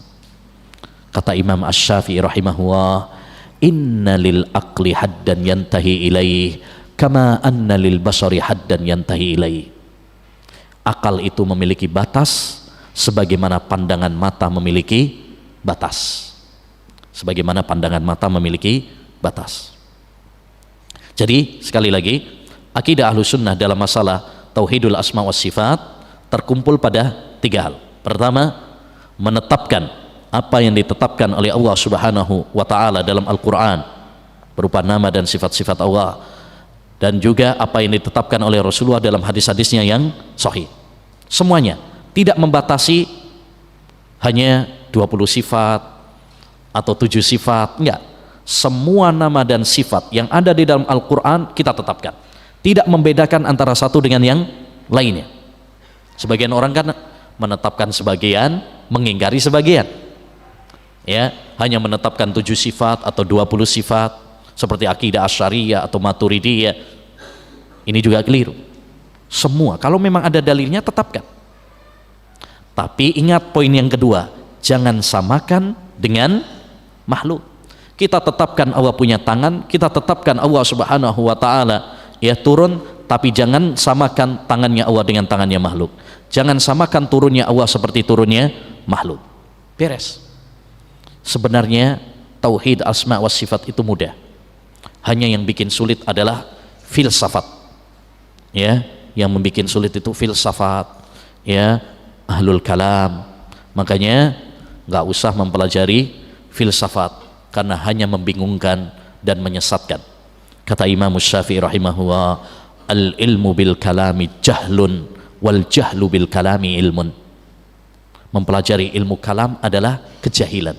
Kata Imam Asy-Syafi'i rahimahullah, inna lil aqli haddan yantahi ilaih kama anna lil basari haddan yantahi ilaih. Akal itu memiliki batas sebagaimana pandangan mata memiliki batas. Sebagaimana pandangan mata memiliki batas. Jadi sekali lagi, akidah Ahlus Sunnah dalam masalah tauhidul asma was sifat terkumpul pada 3 hal. Pertama, menetapkan apa yang ditetapkan oleh Allah Subhanahu wa taala dalam Al-Qur'an berupa nama dan sifat-sifat Allah, dan juga apa yang ditetapkan oleh Rasulullah dalam hadis-hadisnya yang sahih. Semuanya tidak membatasi hanya 20 sifat atau 7 sifat, enggak. Semua nama dan sifat yang ada di dalam Al-Quran kita tetapkan, tidak membedakan antara satu dengan yang lainnya. Sebagian orang kan menetapkan sebagian, mengingkari sebagian, ya, hanya menetapkan 7 sifat atau 20 sifat seperti akidah Asy'ariyah atau Maturidiyah. Ini juga keliru. Semua, kalau memang ada dalilnya tetapkan. Tapi ingat poin yang kedua, jangan samakan dengan makhluk. Kita tetapkan Allah punya tangan, kita tetapkan Allah Subhanahu wa taala ya turun, tapi jangan samakan tangannya Allah dengan tangannya makhluk. Jangan samakan turunnya Allah seperti turunnya makhluk. Beres. Sebenarnya tauhid asma wa sifat itu mudah. Hanya yang bikin sulit adalah filsafat. Ya, yang membuat sulit itu filsafat, ya, ahlul kalam. Makanya nggak usah mempelajari filsafat, karena hanya membingungkan dan menyesatkan. Kata Imam Syafi'i rahimahullah, al ilmu bil kalami jahlun wal jahlu bil kalami ilmun. Mempelajari ilmu kalam adalah kejahilan,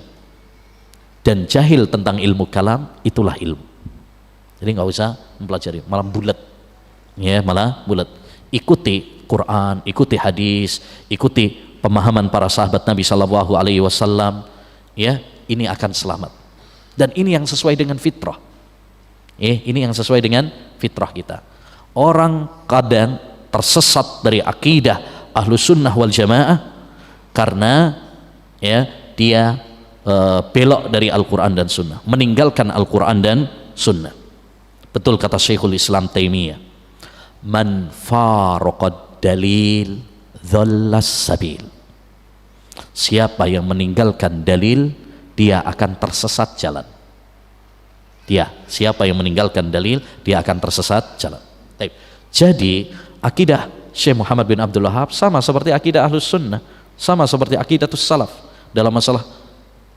dan jahil tentang ilmu kalam itulah ilmu. Jadi nggak usah mempelajari, malah bulat, ya, malah bulat. Ikuti Quran, ikuti hadis, ikuti pemahaman para sahabat Nabi Shallallahu Alaihi Wasallam, ya, ini akan selamat. Dan ini yang sesuai dengan fitrah. Ini yang sesuai dengan fitrah kita. Orang kadang tersesat dari akidah Ahlus Sunnah wal Jamaah karena ya dia belok dari Al-Quran dan Sunnah, meninggalkan Al-Quran dan Sunnah. Betul kata Syekhul Islam Taimiyah, man faraqad dalil dhallas sabil. Siapa yang meninggalkan dalil, dia akan tersesat jalan. Siapa yang meninggalkan dalil, dia akan tersesat jalan. Jadi akidah Syekh Muhammad bin Abdul Wahhab sama seperti akidah Ahlus Sunnah, sama seperti akidatus salaf dalam masalah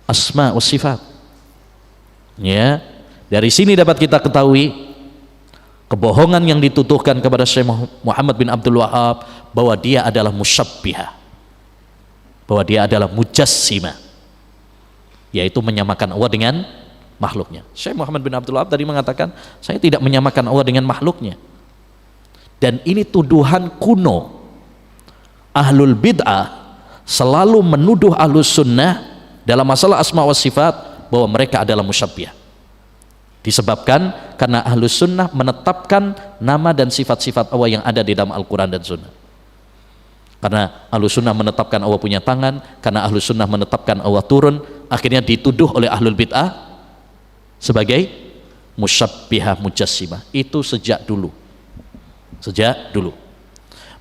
asma wa sifat. Ya, dari sini dapat kita ketahui kebohongan yang dituduhkan kepada Syekh Muhammad bin Abdul Wahhab bahwa dia adalah musyabbihah, bahwa dia adalah mujassimah, yaitu menyamakan Allah dengan makhluknya. Syekh Muhammad bin Abdul Wahhab tadi mengatakan, saya tidak menyamakan Allah dengan makhluknya. Dan ini tuduhan kuno. Ahlul bid'ah selalu menuduh Ahlus Sunnah dalam masalah asma wa sifat bahwa mereka adalah musyabbihah. Disebabkan karena Ahlus Sunnah menetapkan nama dan sifat-sifat Allah yang ada di dalam Al-Quran dan Sunnah. Karena Ahlus Sunnah menetapkan Allah punya tangan, karena Ahlus Sunnah menetapkan Allah turun, akhirnya dituduh oleh Ahlul Bid'ah sebagai musyabbihah mujassimah. Itu sejak dulu.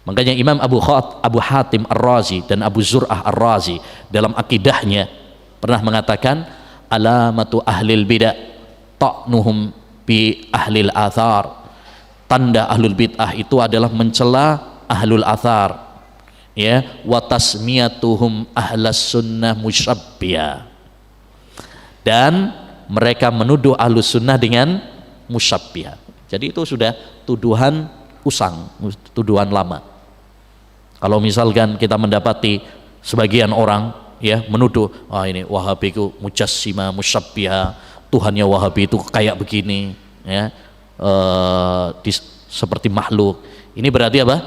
Makanya Imam Abu Hatim Ar-Razi dan Abu Zur'ah Ar-Razi dalam akidahnya pernah mengatakan, alamatu ahlil bid'ah ta'nuhum bi ahlil athar. Tanda ahlul bid'ah itu adalah mencela ahlul athar, ya, wa tasmiyatuhum ahlas sunnah musyabbihah, dan mereka menuduh ahlus sunnah dengan musyabbihah. Jadi itu sudah tuduhan usang, tuduhan lama. Kalau misalkan kita mendapati sebagian orang, ya, menuduh, ini Wahabi itu mujassimah musyabbihah, Tuhannya Wahabi itu kayak begini, ya, seperti makhluk. Ini berarti apa?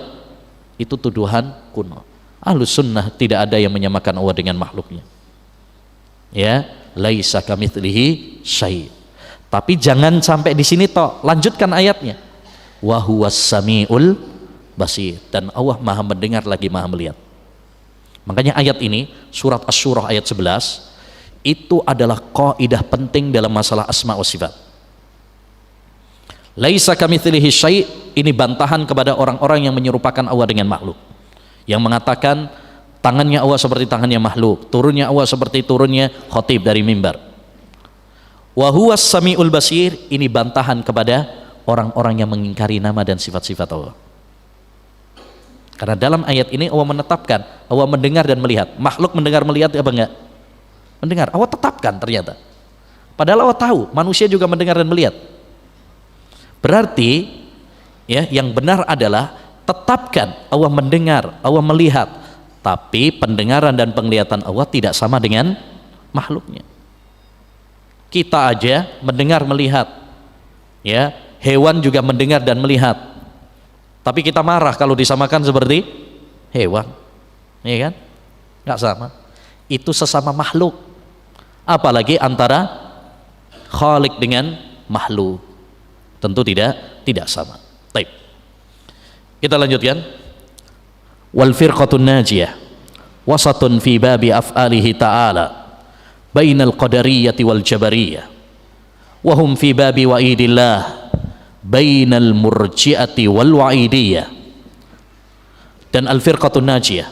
Itu tuduhan kuno. Ahlus sunnah tidak ada yang menyamakan Allah dengan makhluknya, ya, laisa kamitslihi syai'. Tapi jangan sampai di sini toh, lanjutkan ayatnya, wa huwas samiul basir, dan Allah maha mendengar lagi maha melihat. Makanya ayat ini surat Asy-Syura ayat 11 itu adalah kaidah penting dalam masalah asma wa sifat. Laisa kamitslihi syai', ini bantahan kepada orang-orang yang menyerupakan Allah dengan makhluk, yang mengatakan tangannya Allah seperti tangannya makhluk, turunnya Allah seperti turunnya khatib dari mimbar. Wa huwas samiul basir, ini bantahan kepada orang-orang yang mengingkari nama dan sifat-sifat Allah. Karena dalam ayat ini Allah menetapkan Allah mendengar dan melihat. Makhluk mendengar melihat apa enggak? Mendengar. Allah tetapkan ternyata. Padahal Allah tahu manusia juga mendengar dan melihat. Berarti, ya, yang benar adalah tetapkan Allah mendengar, Allah melihat, tapi pendengaran dan penglihatan Allah tidak sama dengan makhluknya. Kita aja mendengar melihat, ya, hewan juga mendengar dan melihat, tapi kita marah kalau disamakan seperti hewan, ya kan? Nggak sama. Itu sesama makhluk, apalagi antara khalik dengan makhluk, tentu tidak sama. Baik, kita lanjutkan. Wal firqatun najiyah wasatun fi babi af'alihi ta'ala bainal qadariyyati wal jabariyah wa hum fi babi wa'idillah bainal murji'ati wal wa'idiyah. Dan al firqatun najiyah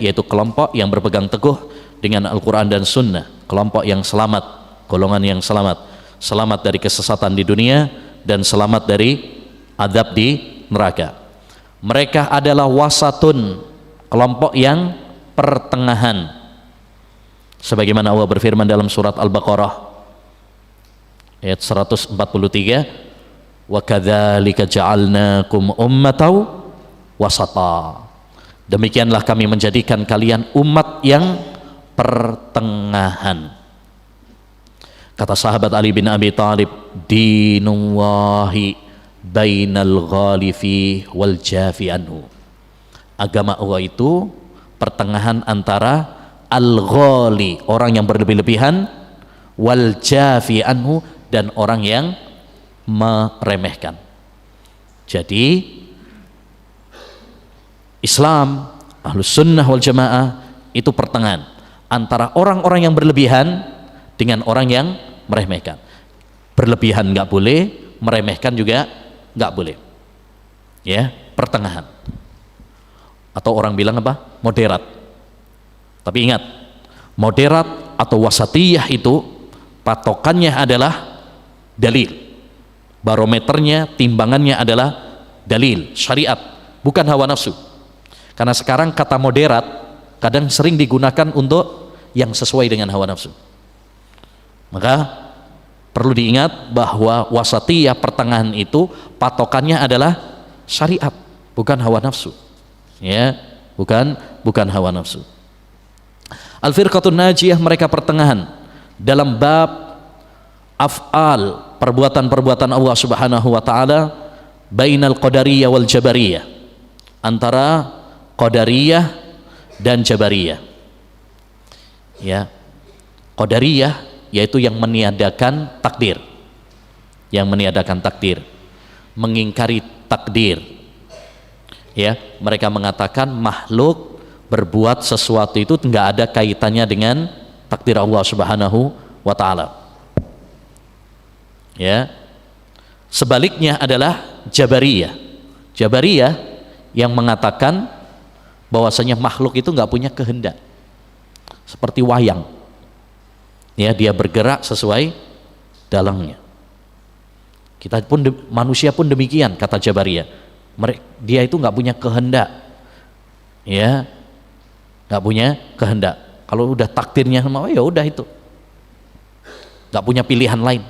yaitu kelompok yang berpegang teguh dengan Al-Quran dan Sunnah, kelompok yang selamat, golongan yang selamat dari kesesatan di dunia dan selamat dari azab di neraka. Mereka adalah wasatun, kelompok yang pertengahan, sebagaimana Allah berfirman dalam surat Al-Baqarah ayat 143, wa kadzalika ja'alnakum ummatan wasata, demikianlah kami menjadikan kalian umat yang pertengahan. Kata sahabat Ali bin Abi Thalib, dinullahi bainal ghalifi wal jafi anhu, agama Allah itu pertengahan antara al-ghali, orang yang berlebih-lebihan, wal jafi anhu, dan orang yang meremehkan. Jadi Islam, Ahlus Sunnah wal Jamaah itu pertengahan antara orang-orang yang berlebihan dengan orang yang meremehkan. Berlebihan nggak boleh, meremehkan juga nggak boleh, ya, pertengahan. Atau orang bilang apa? Moderat. Tapi ingat, moderat atau wasatiyah itu patokannya adalah dalil, barometernya, timbangannya adalah dalil, syariat, bukan hawa nafsu. Karena sekarang kata moderat kadang sering digunakan untuk yang sesuai dengan hawa nafsu. Maka perlu diingat bahwa wasatiyah, pertengahan itu patokannya adalah syariat, bukan hawa nafsu, ya, bukan hawa nafsu. Al-firqatun najiyah, mereka pertengahan dalam bab af'al, perbuatan-perbuatan Allah Subhanahu wa taala, bainal qadariyah wal jabariyah, antara qadariyah dan jabariyah. Ya, qadariyah yaitu yang meniadakan takdir, yang meniadakan takdir, mengingkari takdir. Ya, mereka mengatakan makhluk berbuat sesuatu itu enggak ada kaitannya dengan takdir Allah Subhanahu wa taala. Ya. Sebaliknya adalah Jabariyah. Jabariyah yang mengatakan bahwasanya makhluk itu enggak punya kehendak. Seperti wayang. Ya, dia bergerak sesuai dalangnya. Kita pun manusia pun demikian, kata Jabariyah. Dia itu enggak punya kehendak. Ya. Enggak punya kehendak. Kalau udah takdirnya sama, ya udah itu. Enggak punya pilihan lain.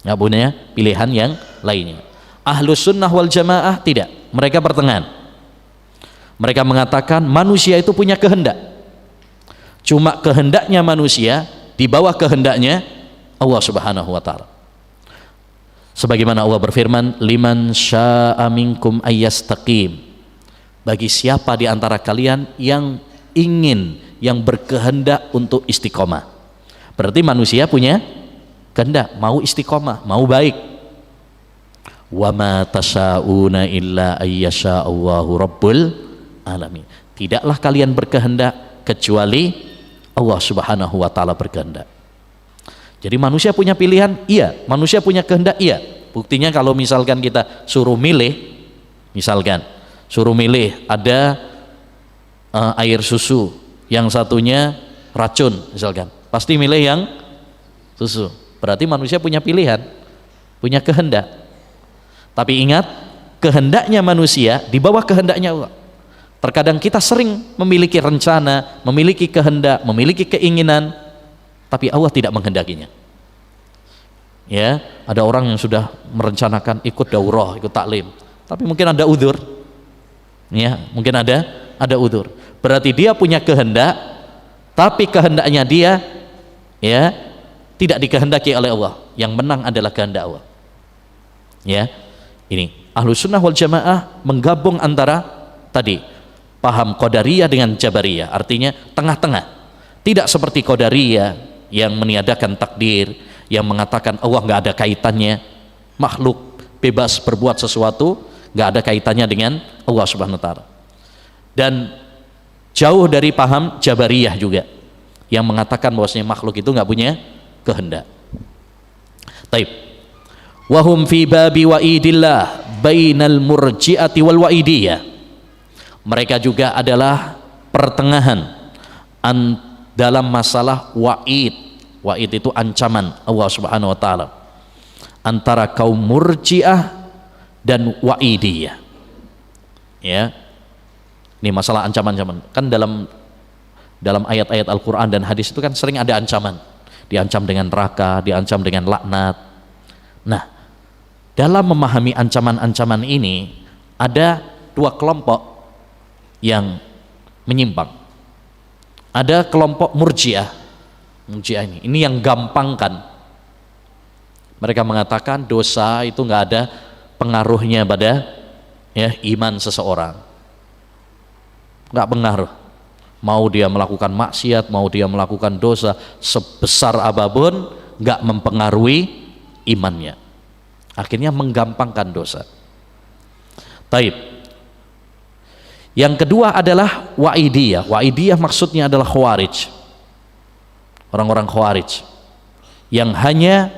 Enggak punya pilihan yang lainnya. Ahlus sunnah wal jamaah tidak. Mereka pertengahan. Mereka mengatakan manusia itu punya kehendak. Cuma kehendaknya manusia di bawah kehendaknya Allah Subhanahu wa taala. Sebagaimana Allah berfirman, liman syaa'a minkum ayyastaqim. Bagi siapa di antara kalian yang ingin, yang berkehendak untuk istiqomah. Berarti manusia punya kehendak, mau istiqomah, mau baik. Wa ma tasyauna illa ayyasha Allahu rabbul alamin. Tidaklah kalian berkehendak kecuali Allah Subhanahu wa taala berkehendak. Jadi manusia punya pilihan, iya. Manusia punya kehendak, iya. Buktinya kalau misalkan kita suruh milih, misalkan suruh milih ada air susu, yang satunya racun misalkan, pasti milih yang susu. Berarti manusia punya pilihan, punya kehendak. Tapi ingat, kehendaknya manusia di bawah kehendaknya Allah. Terkadang kita sering memiliki rencana, memiliki kehendak, memiliki keinginan, tapi Allah tidak menghendakinya. Ya, ada orang yang sudah merencanakan ikut daurah, ikut taklim, tapi mungkin ada udzur. Ya, mungkin ada udzur. Berarti dia punya kehendak, tapi kehendaknya dia ya tidak dikehendaki oleh Allah. Yang menang adalah kehendak Allah. Ya. Ini Ahlus Sunnah wal Jamaah menggabung antara tadi paham Qadariyah dengan Jabariyah, artinya tengah-tengah. Tidak seperti Qadariyah yang meniadakan takdir, yang mengatakan Allah nggak ada kaitannya, makhluk bebas berbuat sesuatu, nggak ada kaitannya dengan Allah Subhanahu wa taala. Dan jauh dari paham Jabariyah juga yang mengatakan bahwasanya makhluk itu nggak punya kehendak. Taib. Wahum fi babi wa'idillah bainal murji'ati wal wa'idiyah. Mereka juga adalah pertengahan dalam masalah wa'id. Wa'id itu ancaman Allah Subhanahu wa taala antara kaum murji'ah dan wa'idiyah. Ya. Ini masalah ancaman-ancaman. Kan dalam ayat-ayat Al-Qur'an dan hadis itu kan sering ada ancaman. Diancam dengan neraka, diancam dengan laknat. Nah, dalam memahami ancaman-ancaman ini ada dua kelompok yang menyimpang. Ada kelompok murji'ah. Murji'ah ini yang gampangkan. Mereka mengatakan dosa itu nggak ada pengaruhnya pada ya iman seseorang. Nggak pengaruh. Mau dia melakukan maksiat, mau dia melakukan dosa sebesar apapun, nggak mempengaruhi imannya. Akhirnya menggampangkan dosa. Taib. Yang kedua adalah wa'idiyah. Wa'idiyah maksudnya adalah khawarij. Orang-orang khawarij yang hanya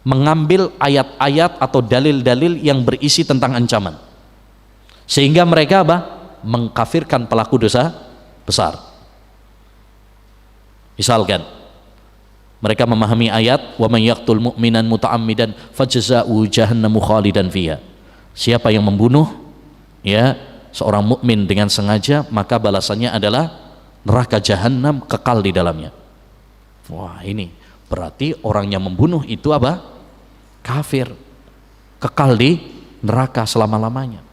mengambil ayat-ayat atau dalil-dalil yang berisi tentang ancaman, sehingga mereka mengkafirkan pelaku dosa besar. Misalkan mereka memahami ayat wa may yaqtul mu'minan muta'ammidan fajza'u jahannamu khalidan fiha. Siapa yang membunuh ya seorang mukmin dengan sengaja, maka balasannya adalah neraka jahanam kekal di dalamnya. Wah, ini berarti orang yang membunuh itu kafir, kekal di neraka selama-lamanya.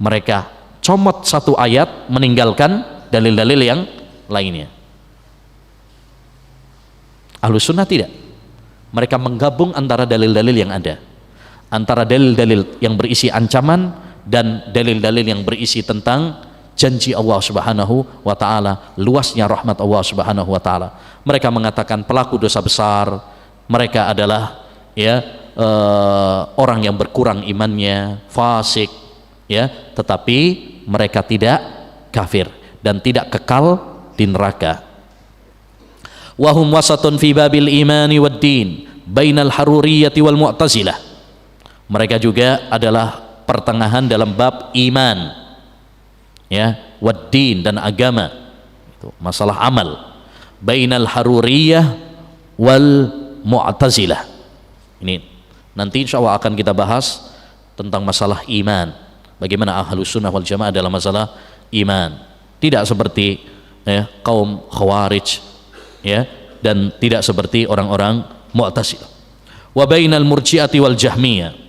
Mereka comot satu ayat, meninggalkan dalil-dalil yang lainnya. Ahlus Sunnah tidak. Mereka menggabung antara dalil-dalil yang ada, antara dalil-dalil yang berisi ancaman dan dalil-dalil yang berisi tentang janji Allah Subhanahu wa taala, luasnya rahmat Allah Subhanahu wa taala. Mereka mengatakan pelaku dosa besar mereka adalah ya orang yang berkurang imannya, fasik, ya, tetapi mereka tidak kafir dan tidak kekal di neraka. Wahum wasatun fi babil imani wad din bainal haruriyyati wal mu'tazilah. Mereka juga adalah pertengahan dalam bab iman, ya, wad din dan agama, itu masalah amal, bainal haruriyyah wal mu'tazilah. Ini nanti insyaallah akan kita bahas tentang masalah iman, bagaimana ahlus sunnah wal jamaah dalam masalah iman, tidak seperti, ya, kaum khawarij, ya, dan tidak seperti orang-orang mu'tazilah. Wa bainal murji'ati wal jahmiyah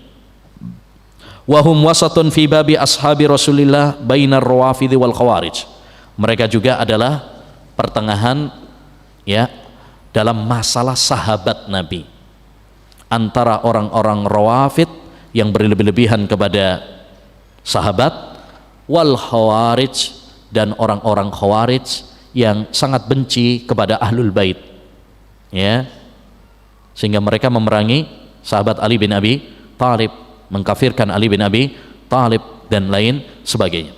wa hum wasatun fi babi ashabi Rasulillah bainar rawafidhi wal khawarij. Mereka juga adalah pertengahan, ya, dalam masalah sahabat Nabi, antara orang-orang rawafid yang berlebih-lebihan kepada sahabat, wal khawarij, dan orang-orang khawarij yang sangat benci kepada ahlul bait, ya, sehingga mereka memerangi sahabat Ali bin Abi Thalib, mengkafirkan Ali bin Abi Thalib dan lain sebagainya.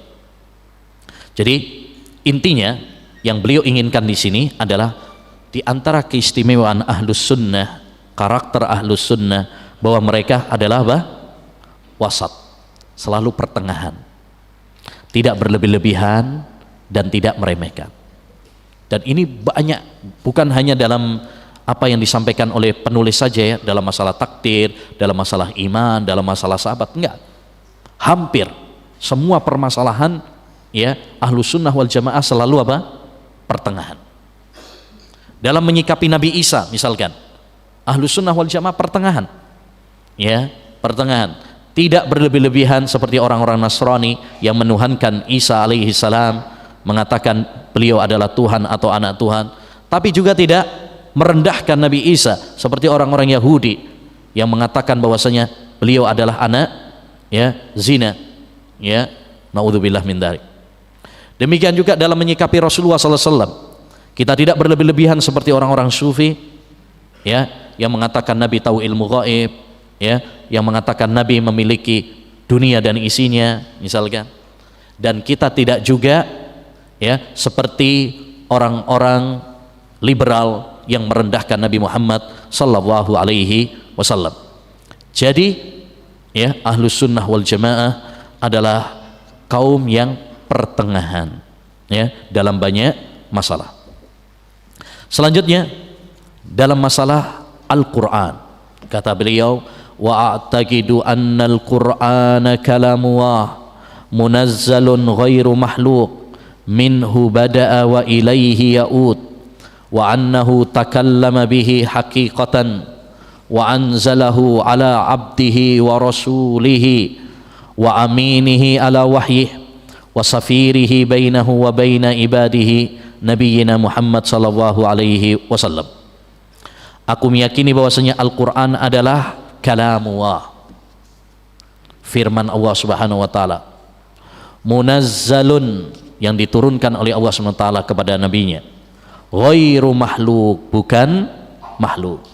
Jadi intinya yang beliau inginkan di sini adalah di antara keistimewaan ahlus sunnah, karakter ahlus sunnah, bahwa mereka adalah apa? Wasat, selalu pertengahan, tidak berlebih-lebihan dan tidak meremehkan. Dan ini banyak, bukan hanya dalam apa yang disampaikan oleh penulis saja, ya, dalam masalah takdir, dalam masalah iman, dalam masalah sahabat, enggak. Hampir semua permasalahan, ya, ahlus sunnah wal jamaah selalu apa? Pertengahan. Dalam menyikapi Nabi Isa misalkan, ahlus sunnah wal jamaah pertengahan, ya, pertengahan, tidak berlebih-lebihan seperti orang-orang Nasrani yang menuhankan Isa alaihi salam, mengatakan beliau adalah Tuhan atau anak Tuhan, tapi juga tidak merendahkan Nabi Isa seperti orang-orang Yahudi yang mengatakan bahwasanya beliau adalah anak, ya, zina, ya, naudzubillah min dzalik. Demikian juga dalam menyikapi Rasulullah sallallahu alaihi wasallam, kita tidak berlebih-lebihan seperti orang-orang sufi, ya, yang mengatakan Nabi tahu ilmu gaib, ya, yang mengatakan Nabi memiliki dunia dan isinya misalkan. Dan kita tidak juga, ya, seperti orang-orang liberal yang merendahkan Nabi Muhammad sallallahu alaihi wasallam. Jadi, ya, ahlus sunnah wal jamaah adalah kaum yang pertengahan, ya, dalam banyak masalah. Selanjutnya dalam masalah Al-Quran, kata beliau, wa a'taqidu annal Qur'ana kalamullah munazzalun ghairu mahluq minhu bada'a wa ilaihi ya'ud wa annahu takallama bihi haqiqatan wa anzalahu ala abdihi wa rasulihi wa aminihi ala wahyih wa safirihi bainahu wa baina ibadihi nabiyyina Muhammad sallallahu alaihi wasallam. Aku meyakini bahwasanya Al-Quran adalah kalamullah, firman Allah subhanahu wa ta'ala, munazzalun, yang diturunkan oleh Allah subhanahu wa ta'ala kepada nabinya, ghairu mahluk, bukan makhluk.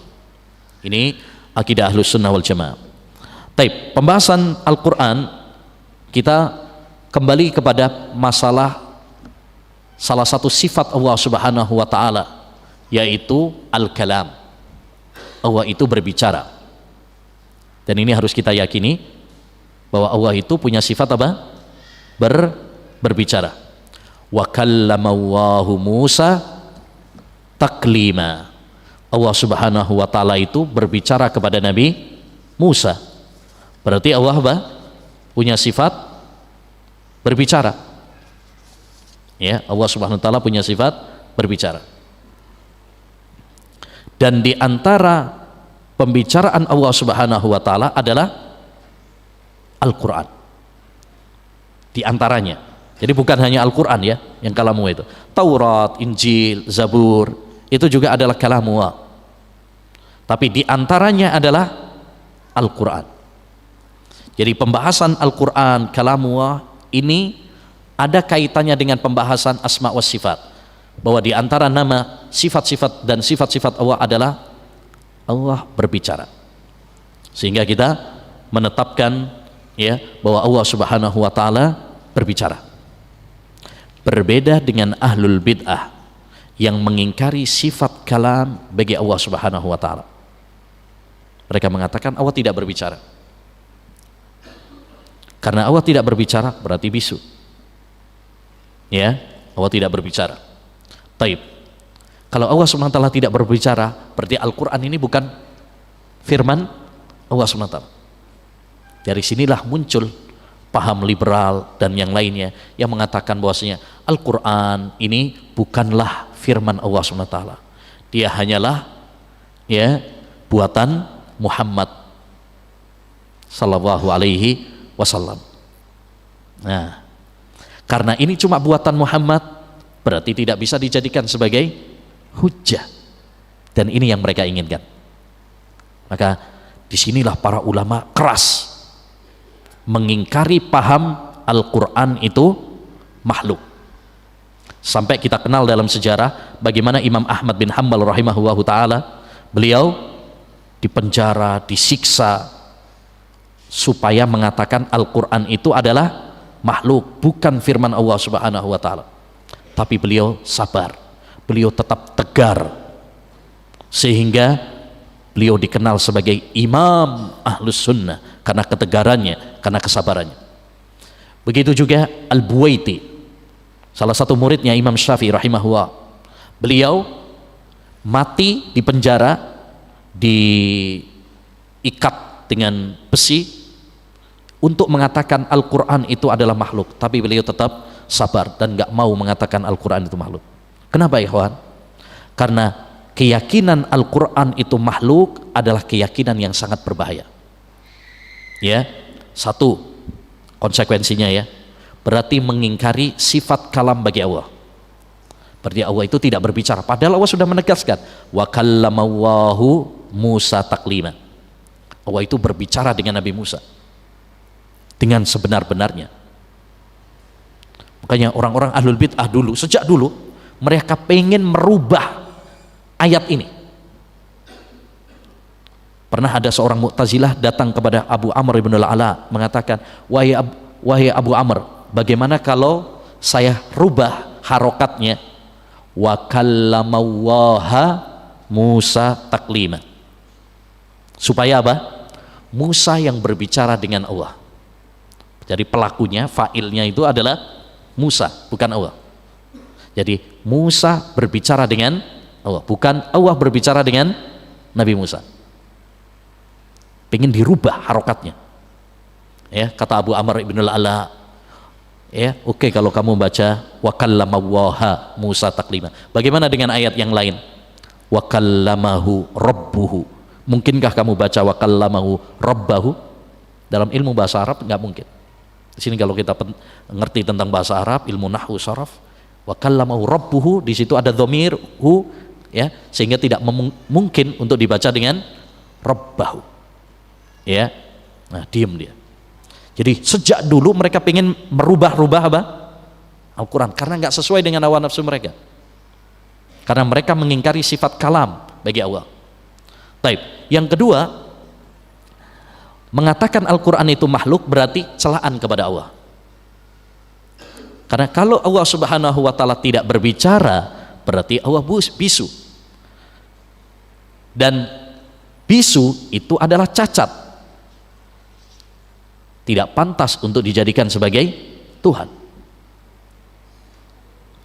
Ini akidah ahlus sunnah wal jamaah. Taib, pembahasan Al-Quran, kita kembali kepada masalah salah satu sifat Allah subhanahu wa ta'ala, yaitu al-kalam. Allah itu berbicara, dan ini harus kita yakini bahwa Allah itu punya sifat apa? Berbicara. Wa kallamallahu Musa taklima. Allah subhanahu wa ta'ala itu berbicara kepada Nabi Musa. Berarti Allah apa? Punya sifat berbicara, ya, Allah subhanahu wa ta'ala punya sifat berbicara. Dan di antara pembicaraan Allah subhanahu wa ta'ala adalah Al-Quran, di antaranya. Jadi bukan hanya Al-Quran, ya, yang kalamu itu, Taurat, Injil, Zabur, itu juga adalah kalamullah, tapi di antaranya adalah Al-Quran. Jadi pembahasan Al-Quran, kalamullah ini ada kaitannya dengan pembahasan asma wa sifat, bahwa di antara nama, sifat-sifat dan sifat-sifat Allah adalah Allah berbicara. Sehingga kita menetapkan ya bahwa Allah Subhanahu wa taala berbicara. Berbeda dengan ahlul bid'ah yang mengingkari sifat kalam bagi Allah Subhanahu wa taala. Mereka mengatakan Allah tidak berbicara. Karena Allah tidak berbicara berarti bisu. Ya, Allah tidak berbicara. Taib. Kalau Allah Subhanahu wa taala tidak berbicara, berarti Al-Qur'an ini bukan firman Allah Subhanahu wa taala. Dari sinilah muncul paham liberal dan yang lainnya yang mengatakan bahwasanya Al-Qur'an ini bukanlah firman Allah Subhanahu wa taala. Dia hanyalah ya buatan Muhammad sallallahu alaihi wasallam. Nah, karena ini cuma buatan Muhammad, berarti tidak bisa dijadikan sebagai hujjah. Dan ini yang mereka inginkan. Maka disinilah para ulama keras mengingkari paham Al-Quran itu makhluk. Sampai kita kenal dalam sejarah bagaimana Imam Ahmad bin Hanbal rahimahullahu ta'ala, beliau dipenjara, disiksa supaya mengatakan Al-Quran itu adalah makhluk, bukan firman Allah Subhanahu wa ta'ala. Tapi beliau sabar, beliau tetap tegar, sehingga beliau dikenal sebagai Imam Ahlus Sunnah karena ketegarannya, karena kesabarannya. Begitu juga Al-Buwaiti, salah satu muridnya Imam Syafi'i rahimahullah. Beliau mati di penjara, diikat dengan besi untuk mengatakan Al-Quran itu adalah makhluk, tapi beliau tetap sabar dan gak mau mengatakan Al-Quran itu makhluk. Kenapa ikhwan? Karena keyakinan Al-Quran itu makhluk adalah keyakinan yang sangat berbahaya. Ya, satu konsekuensinya ya, berarti mengingkari sifat kalam bagi Allah. Berarti Allah itu tidak berbicara, padahal Allah sudah menegaskan wa kallamallahu Musa taklima. Allah itu berbicara dengan Nabi Musa dengan sebenar-benarnya. Makanya orang-orang ahlul bid'ah dulu, sejak dulu mereka pengen merubah ayat ini. Pernah ada seorang Mu'tazilah datang kepada Abu Amr ibn al-Ala mengatakan, wahai Abu Amr, bagaimana kalau saya rubah harokatnya wa kallamallaha Musa taklima, supaya apa? Musa yang berbicara dengan Allah. Jadi pelakunya, fa'ilnya itu adalah Musa, bukan Allah. Jadi Musa berbicara dengan Allah, bukan Allah berbicara dengan Nabi Musa. Pengen dirubah harokatnya. Ya, kata Abu Amr ibn al-Ala, ya, oke kalau kamu baca wa kallamallaha Musa taklima. Bagaimana dengan ayat yang lain? Wa kallamahu rabbuhu. Mungkinkah kamu baca wa kallamahu rabbahu? Dalam ilmu bahasa Arab nggak mungkin. Di sini kalau kita ngerti tentang bahasa Arab, ilmu nahwu saraf, wa kallamahu rabbuhu, di situ ada dhamir hu, ya, sehingga tidak mungkin untuk dibaca dengan rabbahu. Ya. Nah, diam dia. Jadi sejak dulu mereka ingin merubah-rubah apa? Al-Quran, karena nggak sesuai dengan hawa nafsu mereka. Karena mereka mengingkari sifat kalam bagi Allah. Baik. Yang kedua, mengatakan Al-Quran itu makhluk berarti celaan kepada Allah. Karena kalau Allah Subhanahu wa ta'ala tidak berbicara, berarti Allah bisu. Dan bisu itu adalah cacat, tidak pantas untuk dijadikan sebagai Tuhan.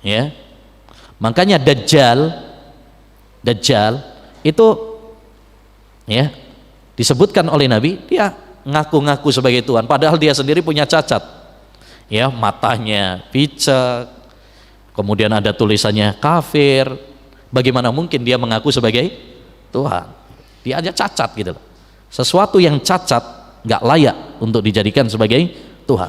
Ya, makanya Dajjal itu ya disebutkan oleh Nabi, dia ngaku-ngaku sebagai Tuhan, padahal dia sendiri punya cacat. Ya, matanya picek, kemudian ada tulisannya kafir. Bagaimana mungkin dia mengaku sebagai Tuhan? Dia aja cacat gitu loh. Sesuatu yang cacat nggak layak untuk dijadikan sebagai Tuhan.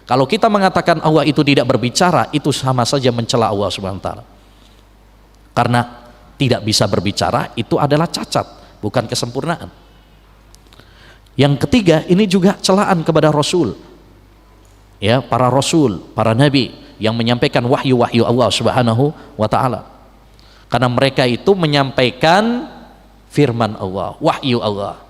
Kalau kita mengatakan Allah itu tidak berbicara, itu sama saja mencela Allah Subhanahu wa ta'ala. Karena tidak bisa berbicara itu adalah cacat, bukan kesempurnaan. Yang ketiga, ini juga celaan kepada Rasul. Ya, para Rasul, para Nabi yang menyampaikan wahyu-wahyu Allah Subhanahu wa ta'ala. Karena mereka itu menyampaikan firman Allah, wahyu Allah.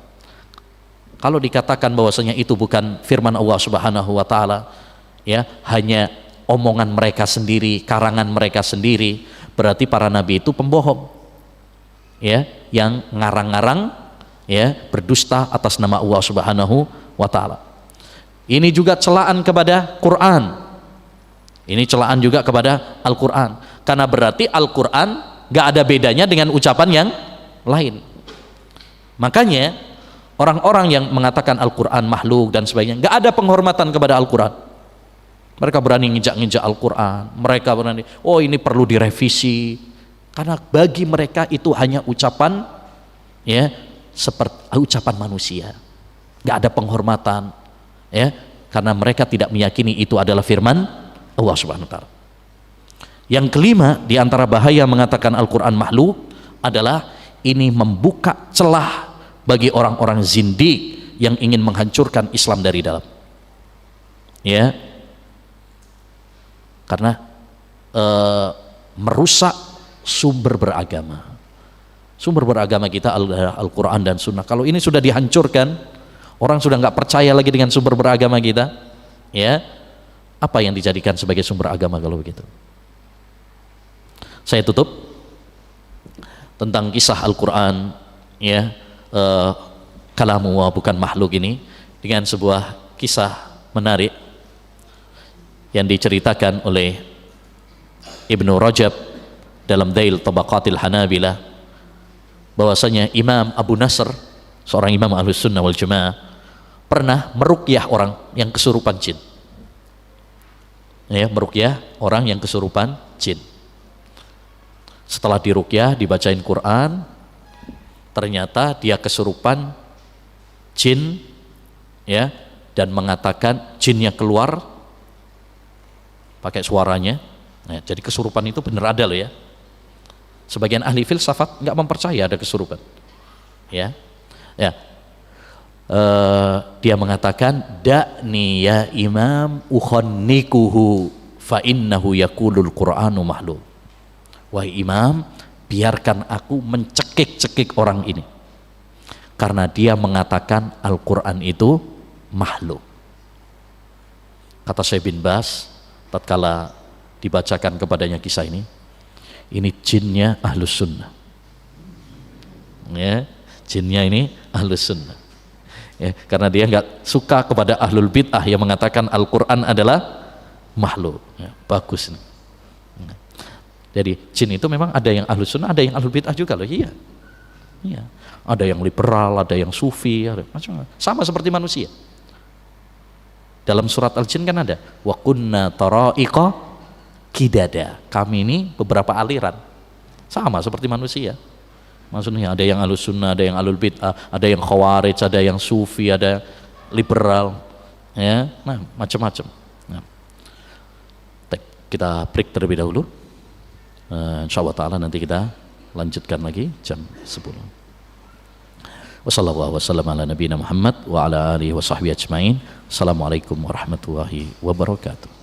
Kalau dikatakan bahwasanya itu bukan firman Allah Subhanahu wa taala, ya, hanya omongan mereka sendiri, karangan mereka sendiri, berarti para nabi itu pembohong. Ya, yang ngarang-ngarang, ya, berdusta atas nama Allah Subhanahu wa taala. Ini juga celaan kepada Quran. Ini celaan juga kepada Al-Quran. Karena berarti Al-Quran gak ada bedanya dengan ucapan yang lain. Makanya orang-orang yang mengatakan Al-Quran makhluk dan sebagainya, gak ada penghormatan kepada Al-Quran. Mereka berani nginjak-nginjak Al-Quran. Mereka berani, oh ini perlu direvisi. Karena bagi mereka itu hanya ucapan, ya, seperti ucapan manusia. Gak ada penghormatan, ya, karena mereka tidak meyakini itu adalah firman Allah Subhanahu wa taala. Yang kelima di antara bahaya mengatakan Al-Quran makhluk adalah ini membuka celah bagi orang-orang zindik yang ingin menghancurkan Islam dari dalam. Ya. Karena merusak sumber beragama. Sumber beragama kita Al-Quran dan Sunnah. Kalau ini sudah dihancurkan, orang sudah nggak percaya lagi dengan sumber beragama kita, ya, apa yang dijadikan sebagai sumber agama kalau begitu? Saya tutup tentang kisah Al-Quran, ya, kalamu bukan makhluk ini, dengan sebuah kisah menarik yang diceritakan oleh Ibnu Rajab dalam Dail Tabaqatil Hanabilah, bahwasanya Imam Abu Nasr, seorang imam Ahlus Sunnah wal Jamaah, pernah meruqyah orang yang kesurupan jin. Ya, meruqyah orang yang kesurupan jin. Setelah diruqyah, dibacain Quran, ternyata dia kesurupan jin, ya, dan mengatakan jinnya keluar pakai suaranya. Nah, jadi kesurupan itu benar ada loh ya. Sebagian ahli filsafat nggak mempercaya ada kesurupan. Ya, ya. Dia mengatakan, da'ni ya imam ukhannikuhu fa innahu yaqulul Qur'anu makhluk. Wahai imam, biarkan aku mencekik-cekik orang ini, karena dia mengatakan Al-Quran itu makhluk. Kata Syekh bin Baz tatkala dibacakan kepadanya kisah ini jinnya Ahlus Sunnah, ya, jinnya ini Ahlus Sunnah, ya, karena dia nggak suka kepada Ahlul Bid'ah yang mengatakan Al-Quran adalah makhluk, ya, bagus nih. Jadi jin itu memang ada yang Ahlus Sunnah, ada yang Ahlul Bid'ah juga loh, iya, iya, ada yang liberal, ada yang sufi, ada macam-macam, sama seperti manusia. Dalam surat Al-Jin kan ada wa kunna tara'iqa kidada, kami ini beberapa aliran, sama seperti manusia. Maksudnya ada yang Ahlus Sunnah, ada yang Ahlul Bid'ah, ada yang Khawarij, ada yang sufi, ada liberal, ya, nah macam-macam. Nah, kita break terlebih dahulu. Insyaallah ta'ala nanti kita lanjutkan lagi jam 10. Wassallallahu wasallam ala nabiyina Muhammad wa ala alihi wa sahbihi ajmain. Assalamualaikum warahmatullahi wabarakatuh.